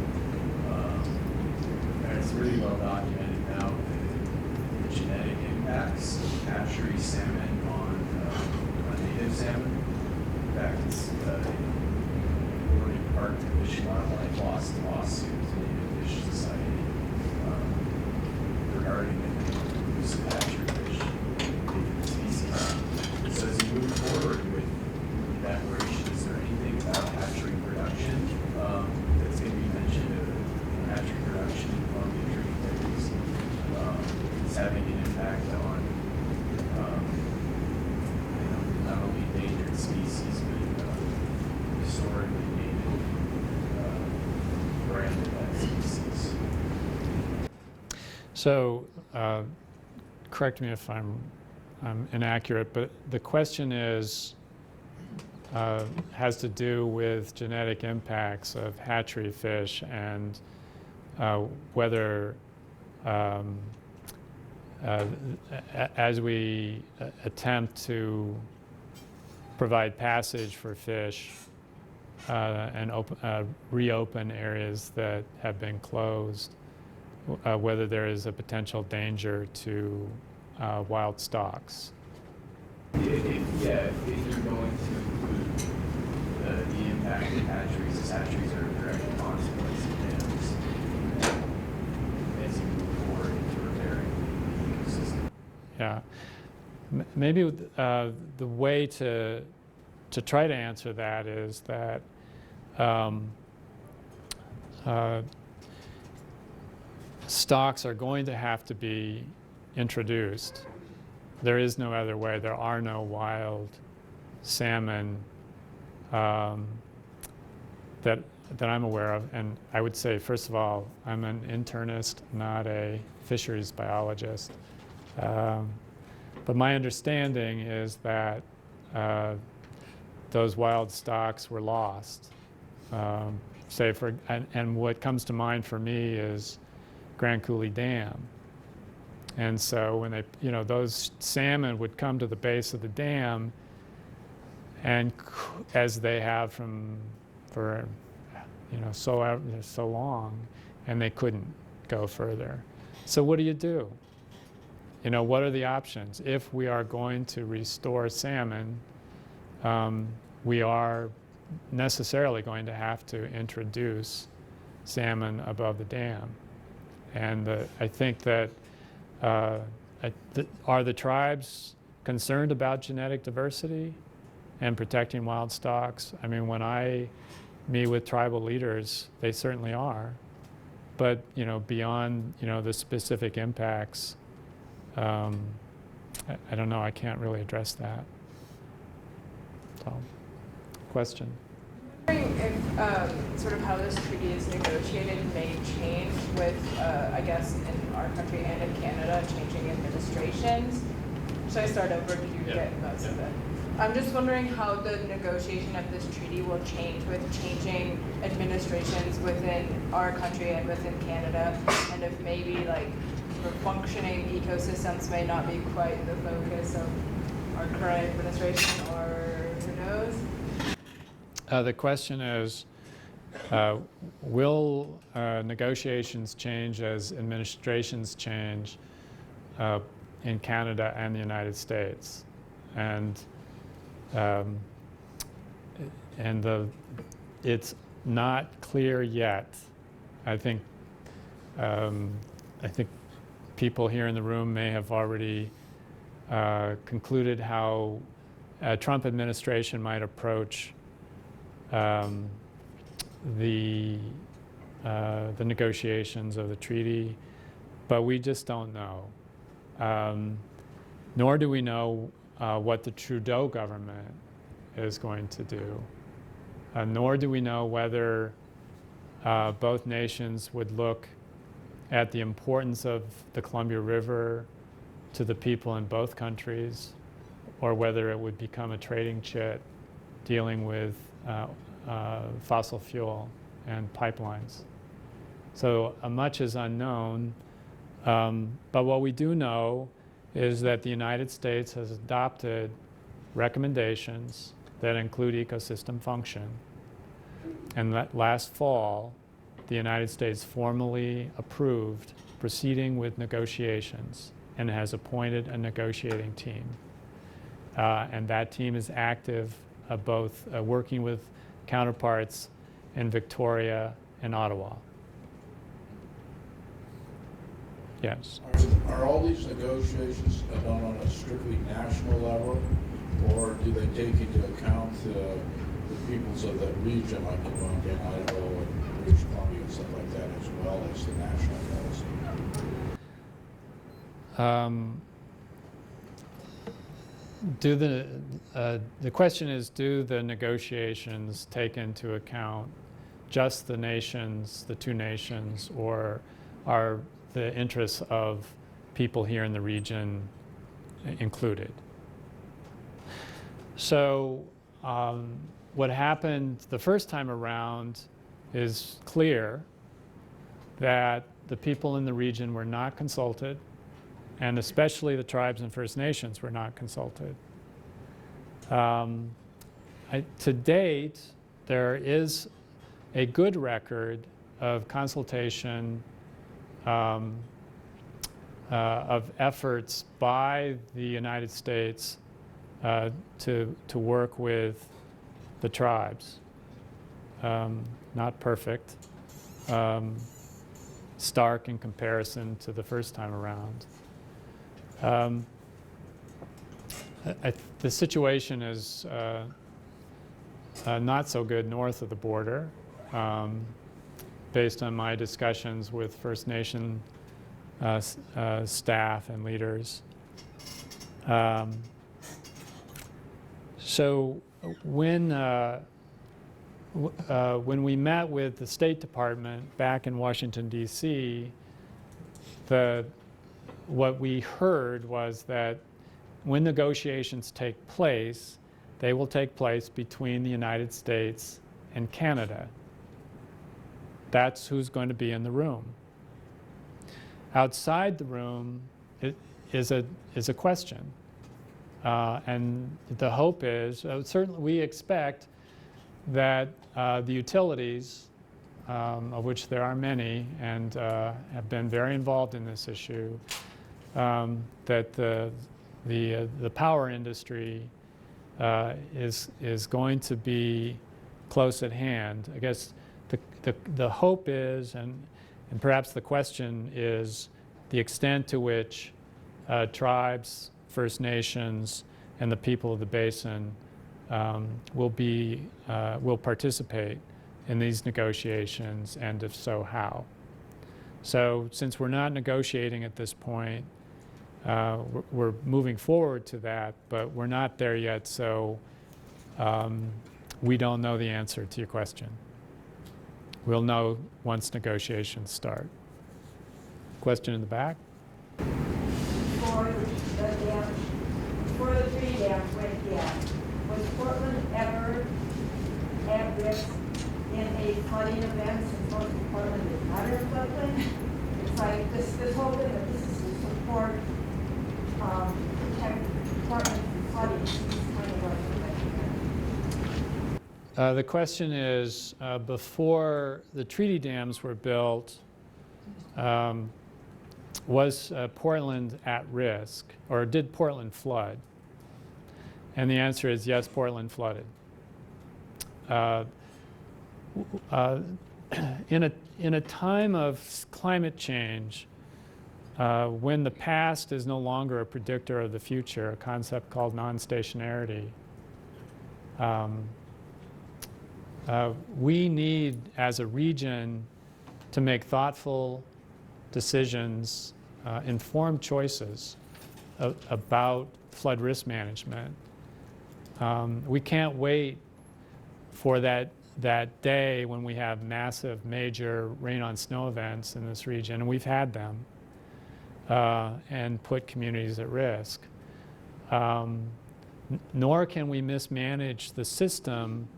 And it's really well documented now the genetic impacts of hatchery salmon on native salmon. In fact, it's Park and Fish and Wildlife lost a lawsuit to Native Fish Society regarding the use of hatchery fish in endangered species. So as you move forward with evaporation, is there anything about hatchery production that's going to be mentioned? Hatchery production in Columbia tributaries is having an impact on not only endangered species but historically native brand of that species. So, correct me if I'm inaccurate, but the question is, has to do with genetic impacts of hatchery fish and whether, as we attempt to provide passage for fish and reopen areas that have been closed, whether there is a potential danger to wild stocks. If you're going to include the impact of hatcheries, as hatcheries are a direct consequence of dams, as you move forward into repairing the ecosystem. Yeah, maybe the way to try to answer that is that stocks are going to have to be introduced. There is no other way. There are no wild salmon that I'm aware of. And I would say, first of all, I'm an internist, not a fisheries biologist. But my understanding is that those wild stocks were lost. And what comes to mind for me is Grand Coulee Dam. And so when they, those salmon would come to the base of the dam, and as they have for so long, and they couldn't go further. So what do you do? What are the options? If we are going to restore salmon, we are necessarily going to have to introduce salmon above the dam. And I think that are the tribes concerned about genetic diversity and protecting wild stocks? I mean, when I meet with tribal leaders, they certainly are. But beyond the specific impacts, I don't know. I can't really address that. So, question. I'm wondering if sort of how this treaty is negotiated may change with, I guess, in our country and in Canada, changing administrations. Should I start over? Did you get most of it? I'm just wondering how the negotiation of this treaty will change with changing administrations within our country and within Canada, and if maybe like sort of functioning ecosystems may not be quite the focus of our current administration, or who knows? The question is, will negotiations change as administrations change in Canada and the United States? And it's not clear yet. I think people here in the room may have already concluded how a Trump administration might approach the negotiations of the treaty, but we just don't know. Nor do we know what the Trudeau government is going to do. Nor do we know whether both nations would look at the importance of the Columbia River to the people in both countries, or whether it would become a trading chit dealing with fossil fuel and pipelines. So much is unknown, but what we do know is that the United States has adopted recommendations that include ecosystem function. And that last fall, the United States formally approved proceeding with negotiations and has appointed a negotiating team. And that team is active, both working with counterparts in Victoria and Ottawa. Yes. Are all these negotiations done on a strictly national level, or do they take into account the peoples of the region, like in Montana, Idaho, and British Columbia, and stuff like that, as well as the national policy? The question is, do the negotiations take into account just the nations, the two nations, or are the interests of people here in the region included? So what happened the first time around is clear that the people in the region were not consulted, and especially the tribes and First Nations were not consulted. To date, there is a good record of consultation of efforts by the United States to work with the tribes. Not perfect, stark in comparison to the first time around. The situation is not so good north of the border, based on my discussions with First Nation staff and leaders. So when we met with the State Department back in Washington, D.C., what we heard was that when negotiations take place, they will take place between the United States and Canada. That's who's going to be in the room. Outside the room is a question. And the hope is, certainly we expect that the utilities, of which there are many and have been very involved in this issue, that the power industry is going to be close at hand. I guess the hope is, and perhaps the question is, the extent to which tribes, First Nations, and the people of the basin will participate in these negotiations, and if so, how. So since we're not negotiating at this point, we're moving forward to that, but we're not there yet, so we don't know the answer to your question. We'll know once negotiations start. Question in the back? Before the tree dams went down, was Portland ever at risk in a flooding event, since most of Portland is not a floodplain? It's like this whole thing that this is to support, protect Portland from flooding, is kind of like The question is, before the treaty dams were built, was Portland at risk, or did Portland flood? And the answer is yes, Portland flooded. In a time of climate change, when the past is no longer a predictor of the future, a concept called non-stationarity, we need, as a region, to make thoughtful decisions, informed choices about flood risk management. We can't wait for that day when we have massive, major rain-on-snow events in this region, and we've had them, and put communities at risk. Nor can we mismanage the system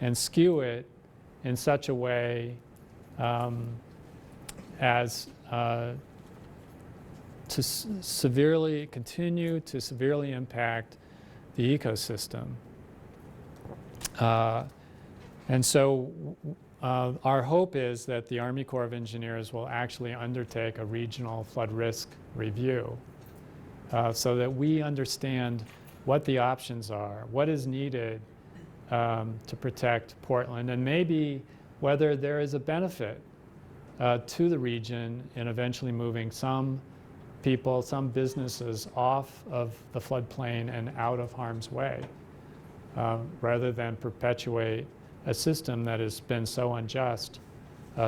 and skew it in such a way as to continue to severely impact the ecosystem. And so our hope is that the Army Corps of Engineers will actually undertake a regional flood risk review so that we understand what the options are, what is needed to protect Portland, and maybe whether there is a benefit to the region in eventually moving some people, some businesses off of the floodplain and out of harm's way, rather than perpetuate a system that has been so unjust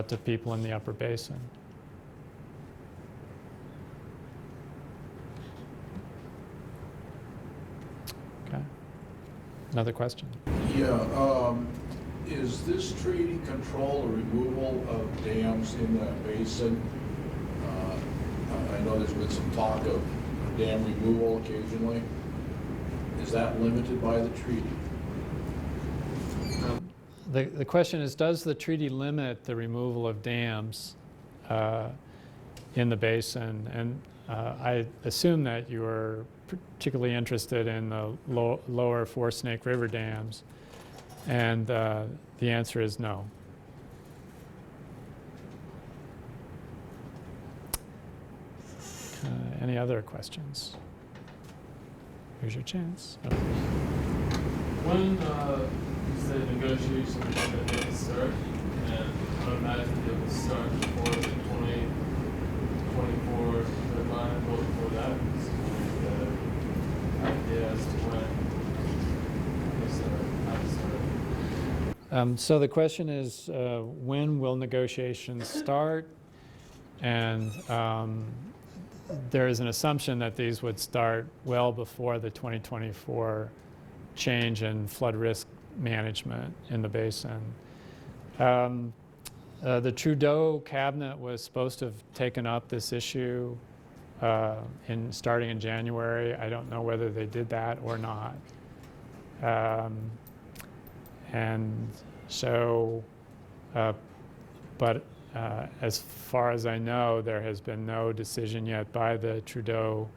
to people in the upper basin. Okay. Another question? Yeah, is this treaty control the removal of dams in that basin? I know there's been some talk of dam removal occasionally. Is that limited by the treaty? The question is, does the treaty limit the removal of dams in the basin? And I assume that you are particularly interested in the lower Four Snake River dams, and the answer is no. Any other questions? Here's your chance. When you say negotiations are going to start, and I would imagine they will start before the 2024 deadline, but before that, is the idea as to when they start. So the question is, when will negotiations start? And there is an assumption that these would start well before the 2024 change in flood risk management in the basin. The Trudeau cabinet was supposed to have taken up this issue starting in January. I don't know whether they did that or not. And so, but as far as I know, there has been no decision yet by the Trudeau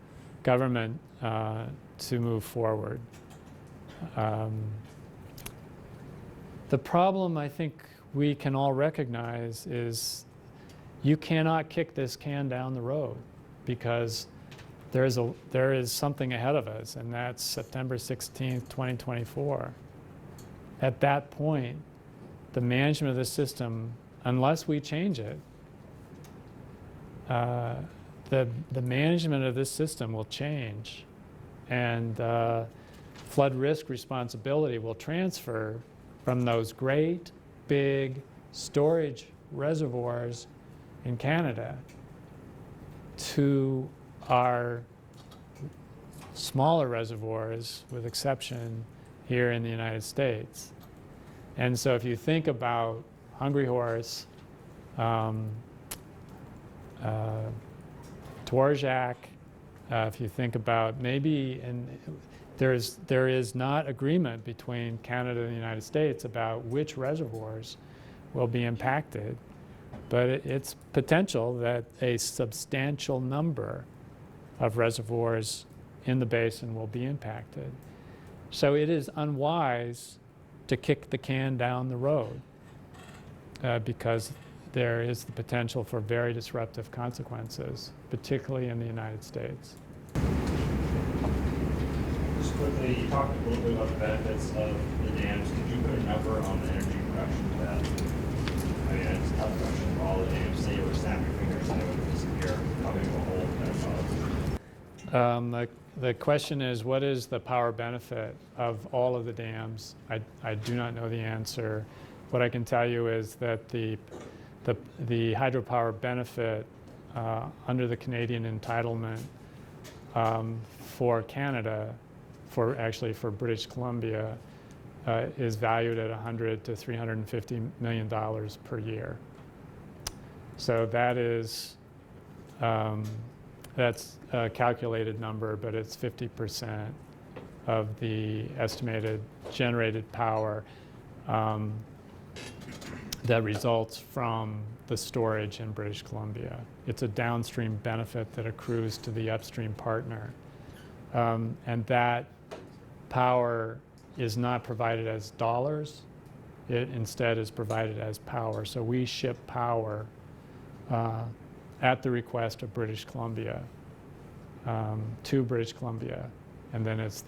government to move forward. The problem I think we can all recognize is you cannot kick this can down the road, because there is something ahead of us, and that's September 16th, 2024. At that point, the management of the system, unless we change it, the management of this system will change, and flood risk responsibility will transfer from those great big storage reservoirs in Canada to our smaller reservoirs, with exception here in the United States. And so if you think about Hungry Horse, Dvorak, if you think about maybe, and there is not agreement between Canada and the United States about which reservoirs will be impacted, but it's potential that a substantial number of reservoirs in the basin will be impacted. So it is unwise to kick the can down the road because there is the potential for very disruptive consequences, particularly in the United States. Just quickly, you talked a little bit about the benefits of the dams. Could you put a number on the energy production of that? I mean, it's a tough question for all the dams. Say you were snapping your fingers and it would disappear, coming to a whole benefit. The question is, what is the power benefit of all of the dams? I do not know the answer. What I can tell you is that the hydropower benefit under the Canadian entitlement for Canada, for British Columbia, is valued at $100 to $350 million per year. So that is that's a calculated number, but it's 50% of the estimated generated power that results from the storage in British Columbia. It's a downstream benefit that accrues to the upstream partner. And that power is not provided as dollars. It instead is provided as power. So we ship power at the request of British Columbia to British Columbia, and then it's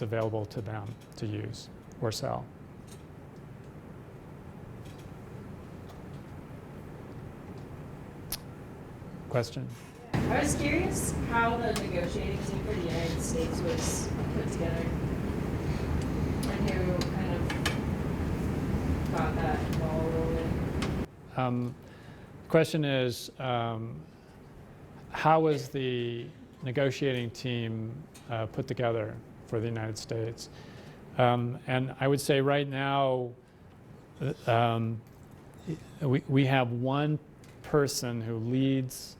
available to them to use or sell. Question? I was curious how the negotiating team for the United States was put together, and who kind of got that ball rolling. Question is, how was the negotiating team put together for the United States? And I would say right now, we have one person who leads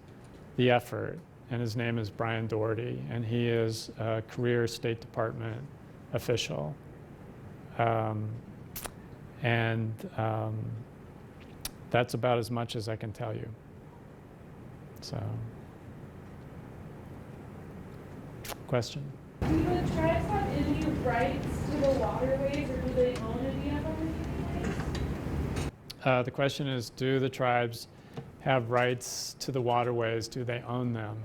the effort, and his name is Brian Doherty, and he is a career State Department official. That's about as much as I can tell you. So, question? Do the tribes have any rights to the waterways, or do they own any of them? The question is, do the tribes have rights to the waterways? Do they own them?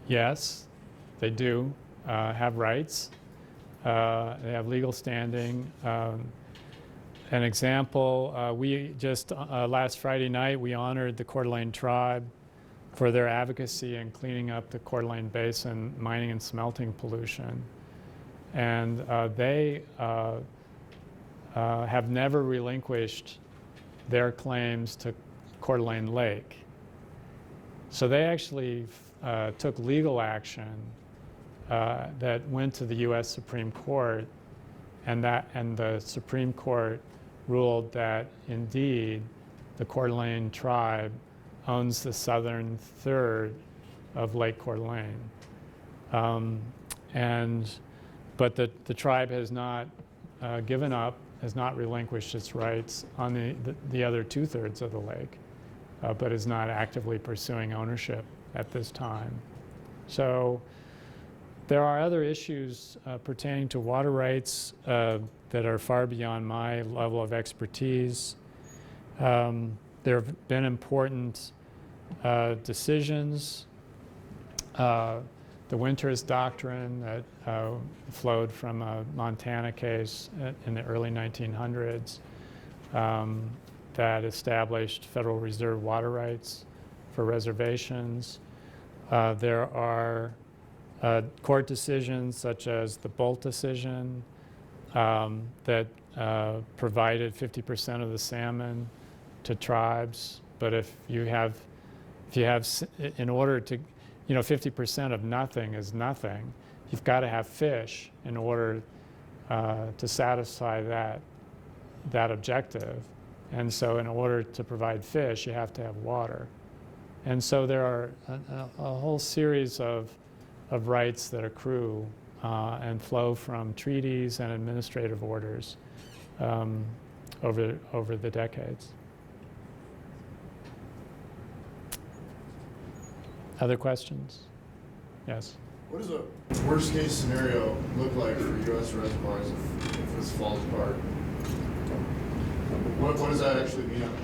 Yes, they do have rights. They have legal standing. An example, we just last Friday night, we honored the Coeur d'Alene tribe for their advocacy in cleaning up the Coeur d'Alene Basin mining and smelting pollution. And they have never relinquished their claims to Coeur d'Alene Lake. So they actually took legal action that went to the U.S. Supreme Court, and the Supreme Court ruled that indeed the Coeur d'Alene tribe owns the southern third of Lake Coeur d'Alene. But the tribe has not given up, has not relinquished its rights on the other 2/3 of the lake, but is not actively pursuing ownership at this time. So there are other issues pertaining to water rights that are far beyond my level of expertise. There have been important decisions. The Winters Doctrine that flowed from a Montana case in the early 1900s that established Federal Reserve water rights for reservations. There are court decisions such as the Bolt decision that provided 50% of the salmon to tribes, but if you have, in order to, 50% of nothing is nothing. You've got to have fish in order to satisfy that objective. And so in order to provide fish, you have to have water. And so there are a whole series of rights that accrue and flow from treaties and administrative orders over the decades. Other questions? Yes? What does a worst case scenario look like for U.S. reservoirs if this falls apart? What does that actually mean on the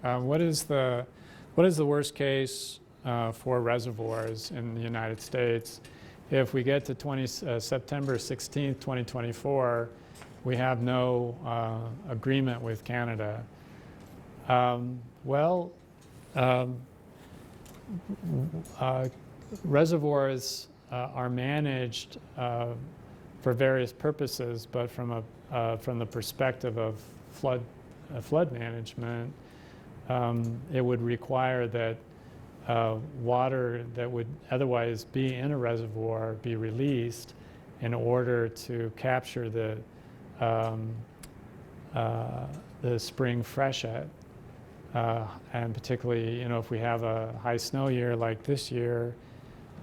ground? What is the worst case for reservoirs in the United States? If we get to September 16th, 2024, we have no agreement with Canada. Reservoirs are managed for various purposes, but from the perspective of flood management, it would require that water that would otherwise be in a reservoir be released in order to capture the spring freshet. And particularly, if we have a high snow year like this year,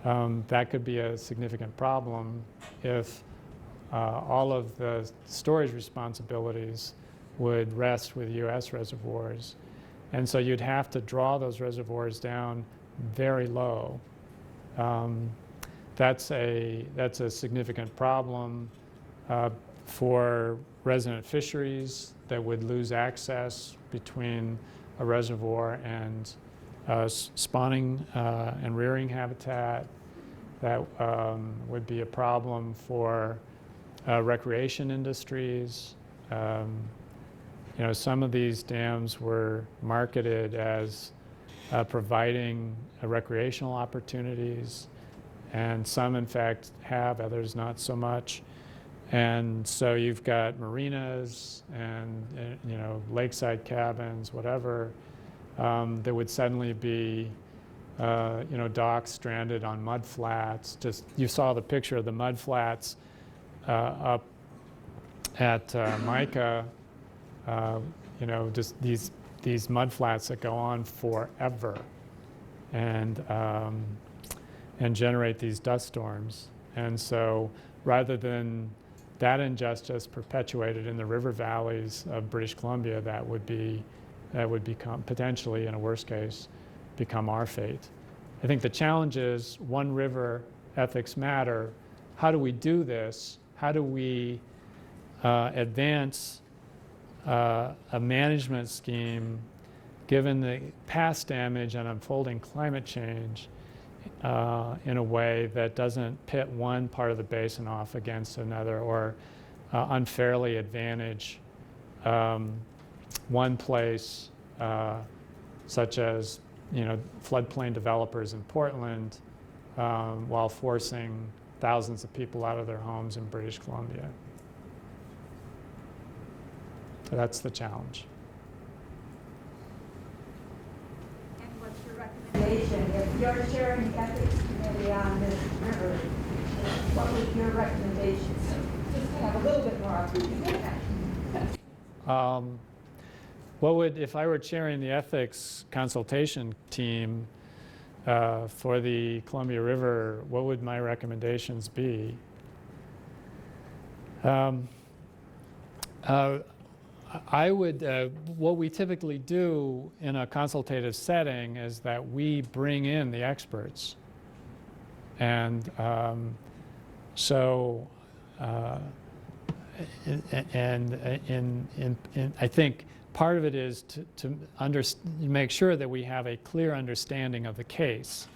that could be a significant problem if all of the storage responsibilities would rest with U.S. reservoirs. And so you'd have to draw those reservoirs down very low. That's a significant problem for resident fisheries that would lose access between a reservoir and spawning and rearing habitat. That would be a problem for recreation industries. some of these dams were marketed as providing recreational opportunities, and some in fact have, others not so much. And so you've got marinas and lakeside cabins, whatever, that would suddenly be docks stranded on mud flats. Just, you saw the picture of the mud flats up at Mica. Just these mud flats that go on forever, and generate these dust storms. And so, rather than that injustice perpetuated in the river valleys of British Columbia, that would become potentially, in a worst case, become our fate. I think the challenge is, one river ethics matter. How do we do this? How do we advance a management scheme given the past damage and unfolding climate change in a way that doesn't pit one part of the basin off against another, or unfairly advantage one place, such as floodplain developers in Portland, while forcing thousands of people out of their homes in British Columbia. So that's the challenge. And what's your recommendation? If you're chairing the ethics committee on this river, what would your recommendation? So just to have a little bit more opportunity. If I were chairing the ethics consultation team for the Columbia River, what would my recommendations be? I would, what we typically do in a consultative setting is that we bring in the experts. And I think part of it is to make sure that we have a clear understanding of the case.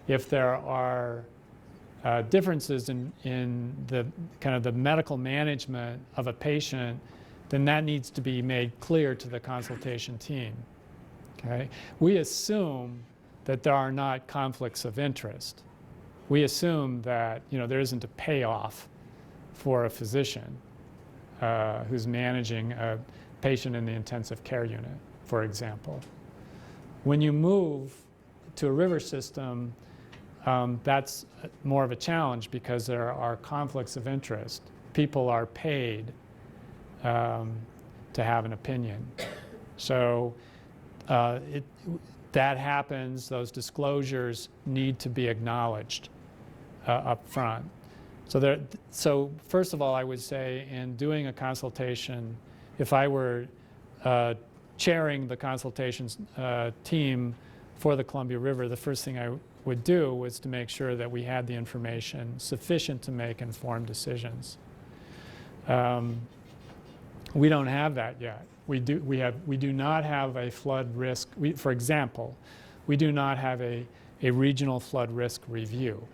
If there are differences in the kind of the medical management of a patient, then that needs to be made clear to the consultation team. Okay? We assume that there are not conflicts of interest. We assume that there isn't a payoff for a physician who's managing a patient in the intensive care unit, for example. When you move to a river system, that's more of a challenge because there are conflicts of interest. People are paid to have an opinion. So that happens, those disclosures need to be acknowledged up front. So first of all, I would say in doing a consultation, if I were chairing the consultations team for the Columbia River, the first thing I would do was to make sure that we had the information sufficient to make informed decisions. We don't have that yet. We do not have a flood risk. For example, we do not have a regional flood risk review.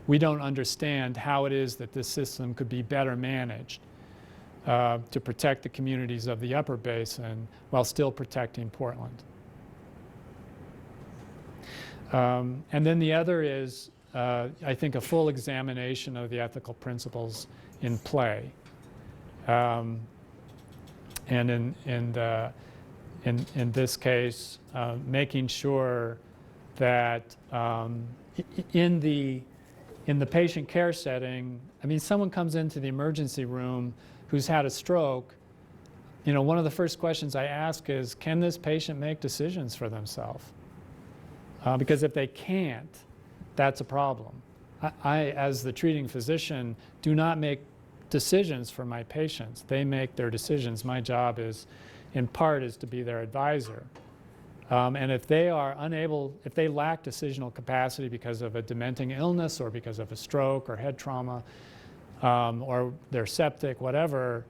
We don't understand how it is that this system could be better managed to protect the communities of the upper basin while still protecting Portland. And then the other is, I think, a full examination of the ethical principles in play. And in this case, making sure that in the patient care setting, I mean, someone comes into the emergency room who's had a stroke, one of the first questions I ask is, can this patient make decisions for themselves? Because if they can't, that's a problem. I, as the treating physician, do not make decisions for my patients. They make their decisions. My job is, in part, is to be their advisor. And if they are unable, if they lack decisional capacity because of a dementing illness or because of a stroke or head trauma, or they're septic, whatever,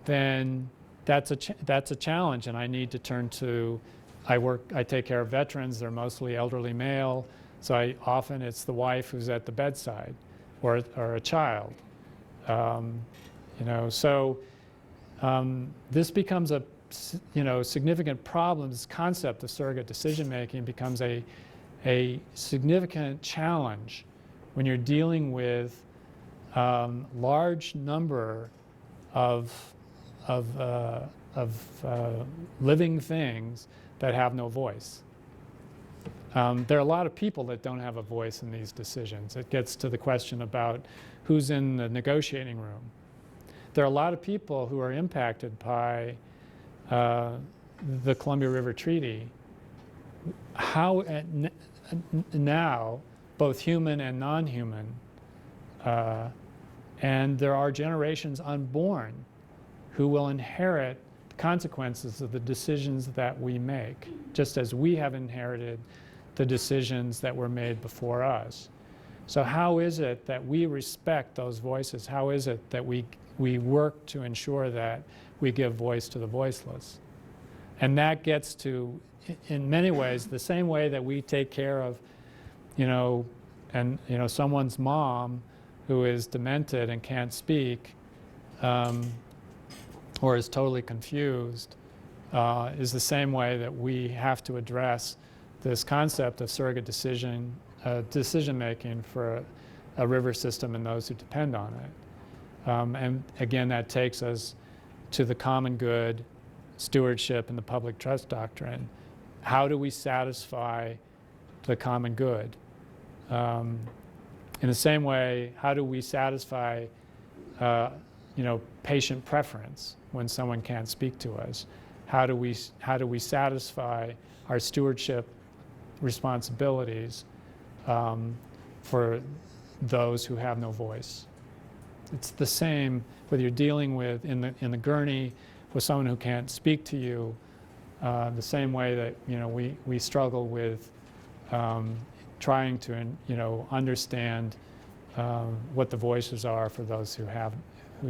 then that's a challenge, and I need to turn to. I take care of veterans. They're mostly elderly male, so often it's the wife who's at the bedside, or a child. So this becomes a significant problem. This concept of surrogate decision making becomes a significant challenge when you're dealing with large number of living things that have no voice. There are a lot of people that don't have a voice in these decisions. It gets to the question about who's in the negotiating room. There are a lot of people who are impacted by the Columbia River Treaty. How now, both human and non-human, and there are generations unborn who will inherit the consequences of the decisions that we make, just as we have inherited the decisions that were made before us. So how is it that we respect those voices? How is it that we work to ensure that we give voice to the voiceless? And that gets to, in many ways, the same way that we take care of, someone's mom who is demented and can't speak, or is totally confused, is the same way that we have to address this concept of surrogate decision making for a river system and those who depend on it. And again, that takes us to the common good, stewardship, and the public trust doctrine. How do we satisfy the common good? In the same way, how do we satisfy patient preference when someone can't speak to us? How do we satisfy our stewardship responsibilities for those who have no voice? It's the same whether you're dealing with in the gurney with someone who can't speak to you. The same way that we struggle with trying to understand what the voices are for those who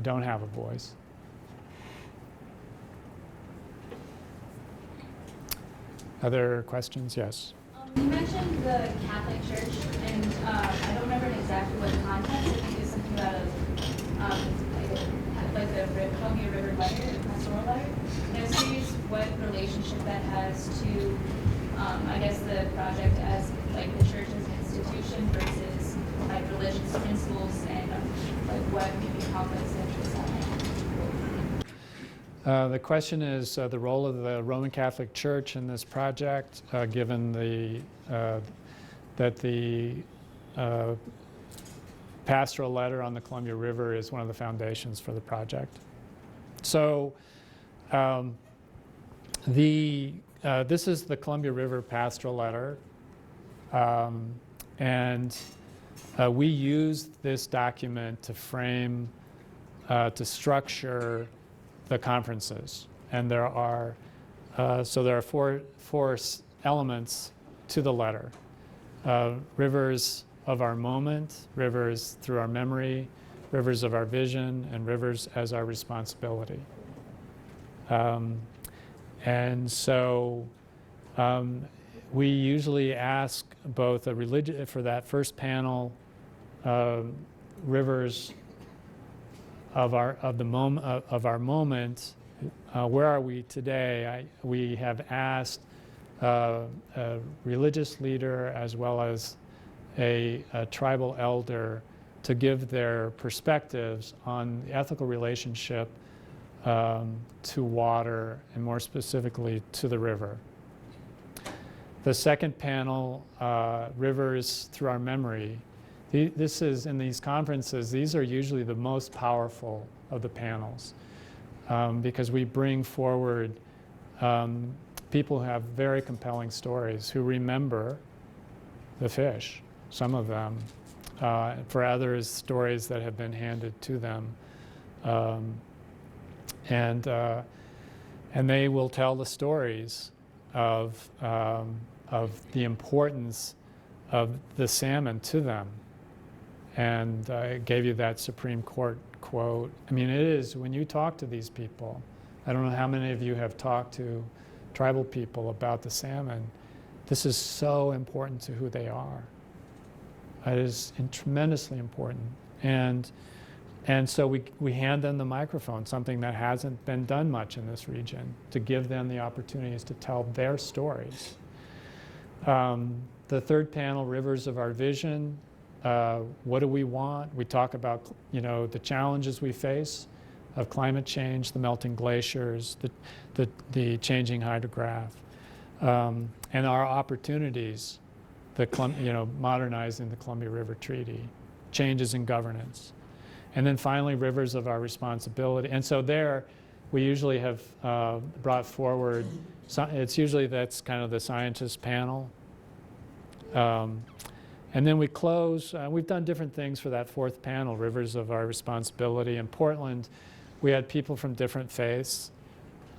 don't have a voice. Other questions? Yes. You mentioned the Catholic Church, and I don't remember exactly what context. I think it's something about like the Columbia River letter, the pastoral letter. And I was curious what relationship that has to, I guess, the project as like the church as an institution versus like religious principles, and like what maybe conflicts of interest that might have. The question is the role of the Roman Catholic Church in this project, given that the pastoral letter on the Columbia River is one of the foundations for the project. So this is the Columbia River pastoral letter, and we used this document to frame, to structure the conferences. And there are four elements to the letter. Rivers of our moment, rivers through our memory, rivers of our vision, and rivers as our responsibility. And so we usually ask both for that first panel, rivers of our moment, where are we today? We have asked a religious leader as well as a tribal elder to give their perspectives on the ethical relationship to water, and more specifically to the river. The second panel, rivers through our memory. This is, in these conferences, these are usually the most powerful of the panels because we bring forward people who have very compelling stories, who remember the fish, some of them, for others, stories that have been handed to them. And they will tell the stories of the importance of the salmon to them. And I gave you that Supreme Court quote. I mean, it is, when you talk to these people, I don't know how many of you have talked to tribal people about the salmon. This is so important to who they are. It is tremendously important. And And so we hand them the microphone, something that hasn't been done much in this region, to give them the opportunities to tell their stories. The third panel, Rivers of Our Vision. What do we want? We talk about, the challenges we face of climate change, the melting glaciers, the changing hydrograph, and our opportunities, modernizing the Columbia River Treaty, changes in governance. And then finally, Rivers of Our Responsibility. And so there, we usually have brought forward, that's kind of the scientist panel. And then we close, we've done different things for that fourth panel, Rivers of Our Responsibility. In Portland, we had people from different faiths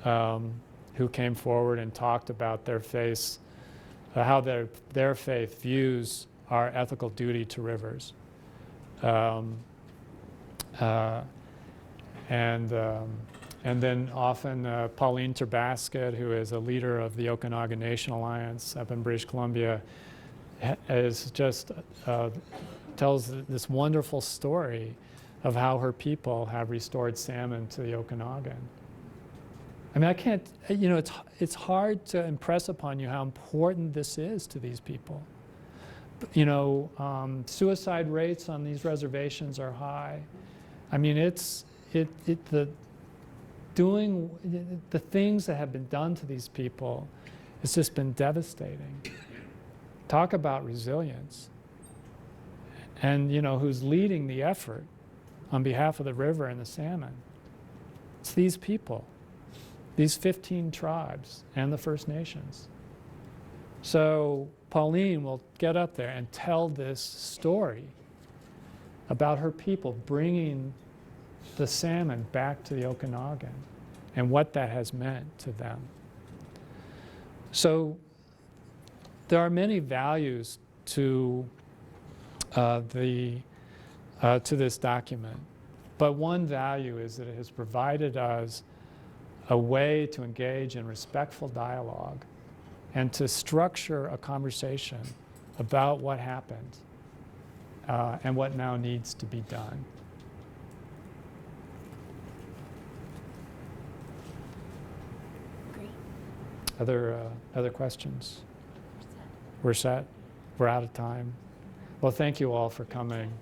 who came forward and talked about their faith, how their faith views our ethical duty to rivers. And then often Pauline Terbasket, who is a leader of the Okanagan Nation Alliance up in British Columbia, is just tells this wonderful story of how her people have restored salmon to the Okanagan. I mean, I can't, it's hard to impress upon you how important this is to these people. Suicide rates on these reservations are high. I mean, the things that have been done to these people, it's just been devastating. Talk about resilience. And, who's leading the effort on behalf of the river and the salmon? It's these people, these 15 tribes and the First Nations. So Pauline will get up there and tell this story about her people bringing the salmon back to the Okanagan and what that has meant to them. So there are many values to this document, but one value is that it has provided us a way to engage in respectful dialogue and to structure a conversation about what happened and what now needs to be done. Great. Other questions? We're set? We're out of time. Well, thank you all for coming.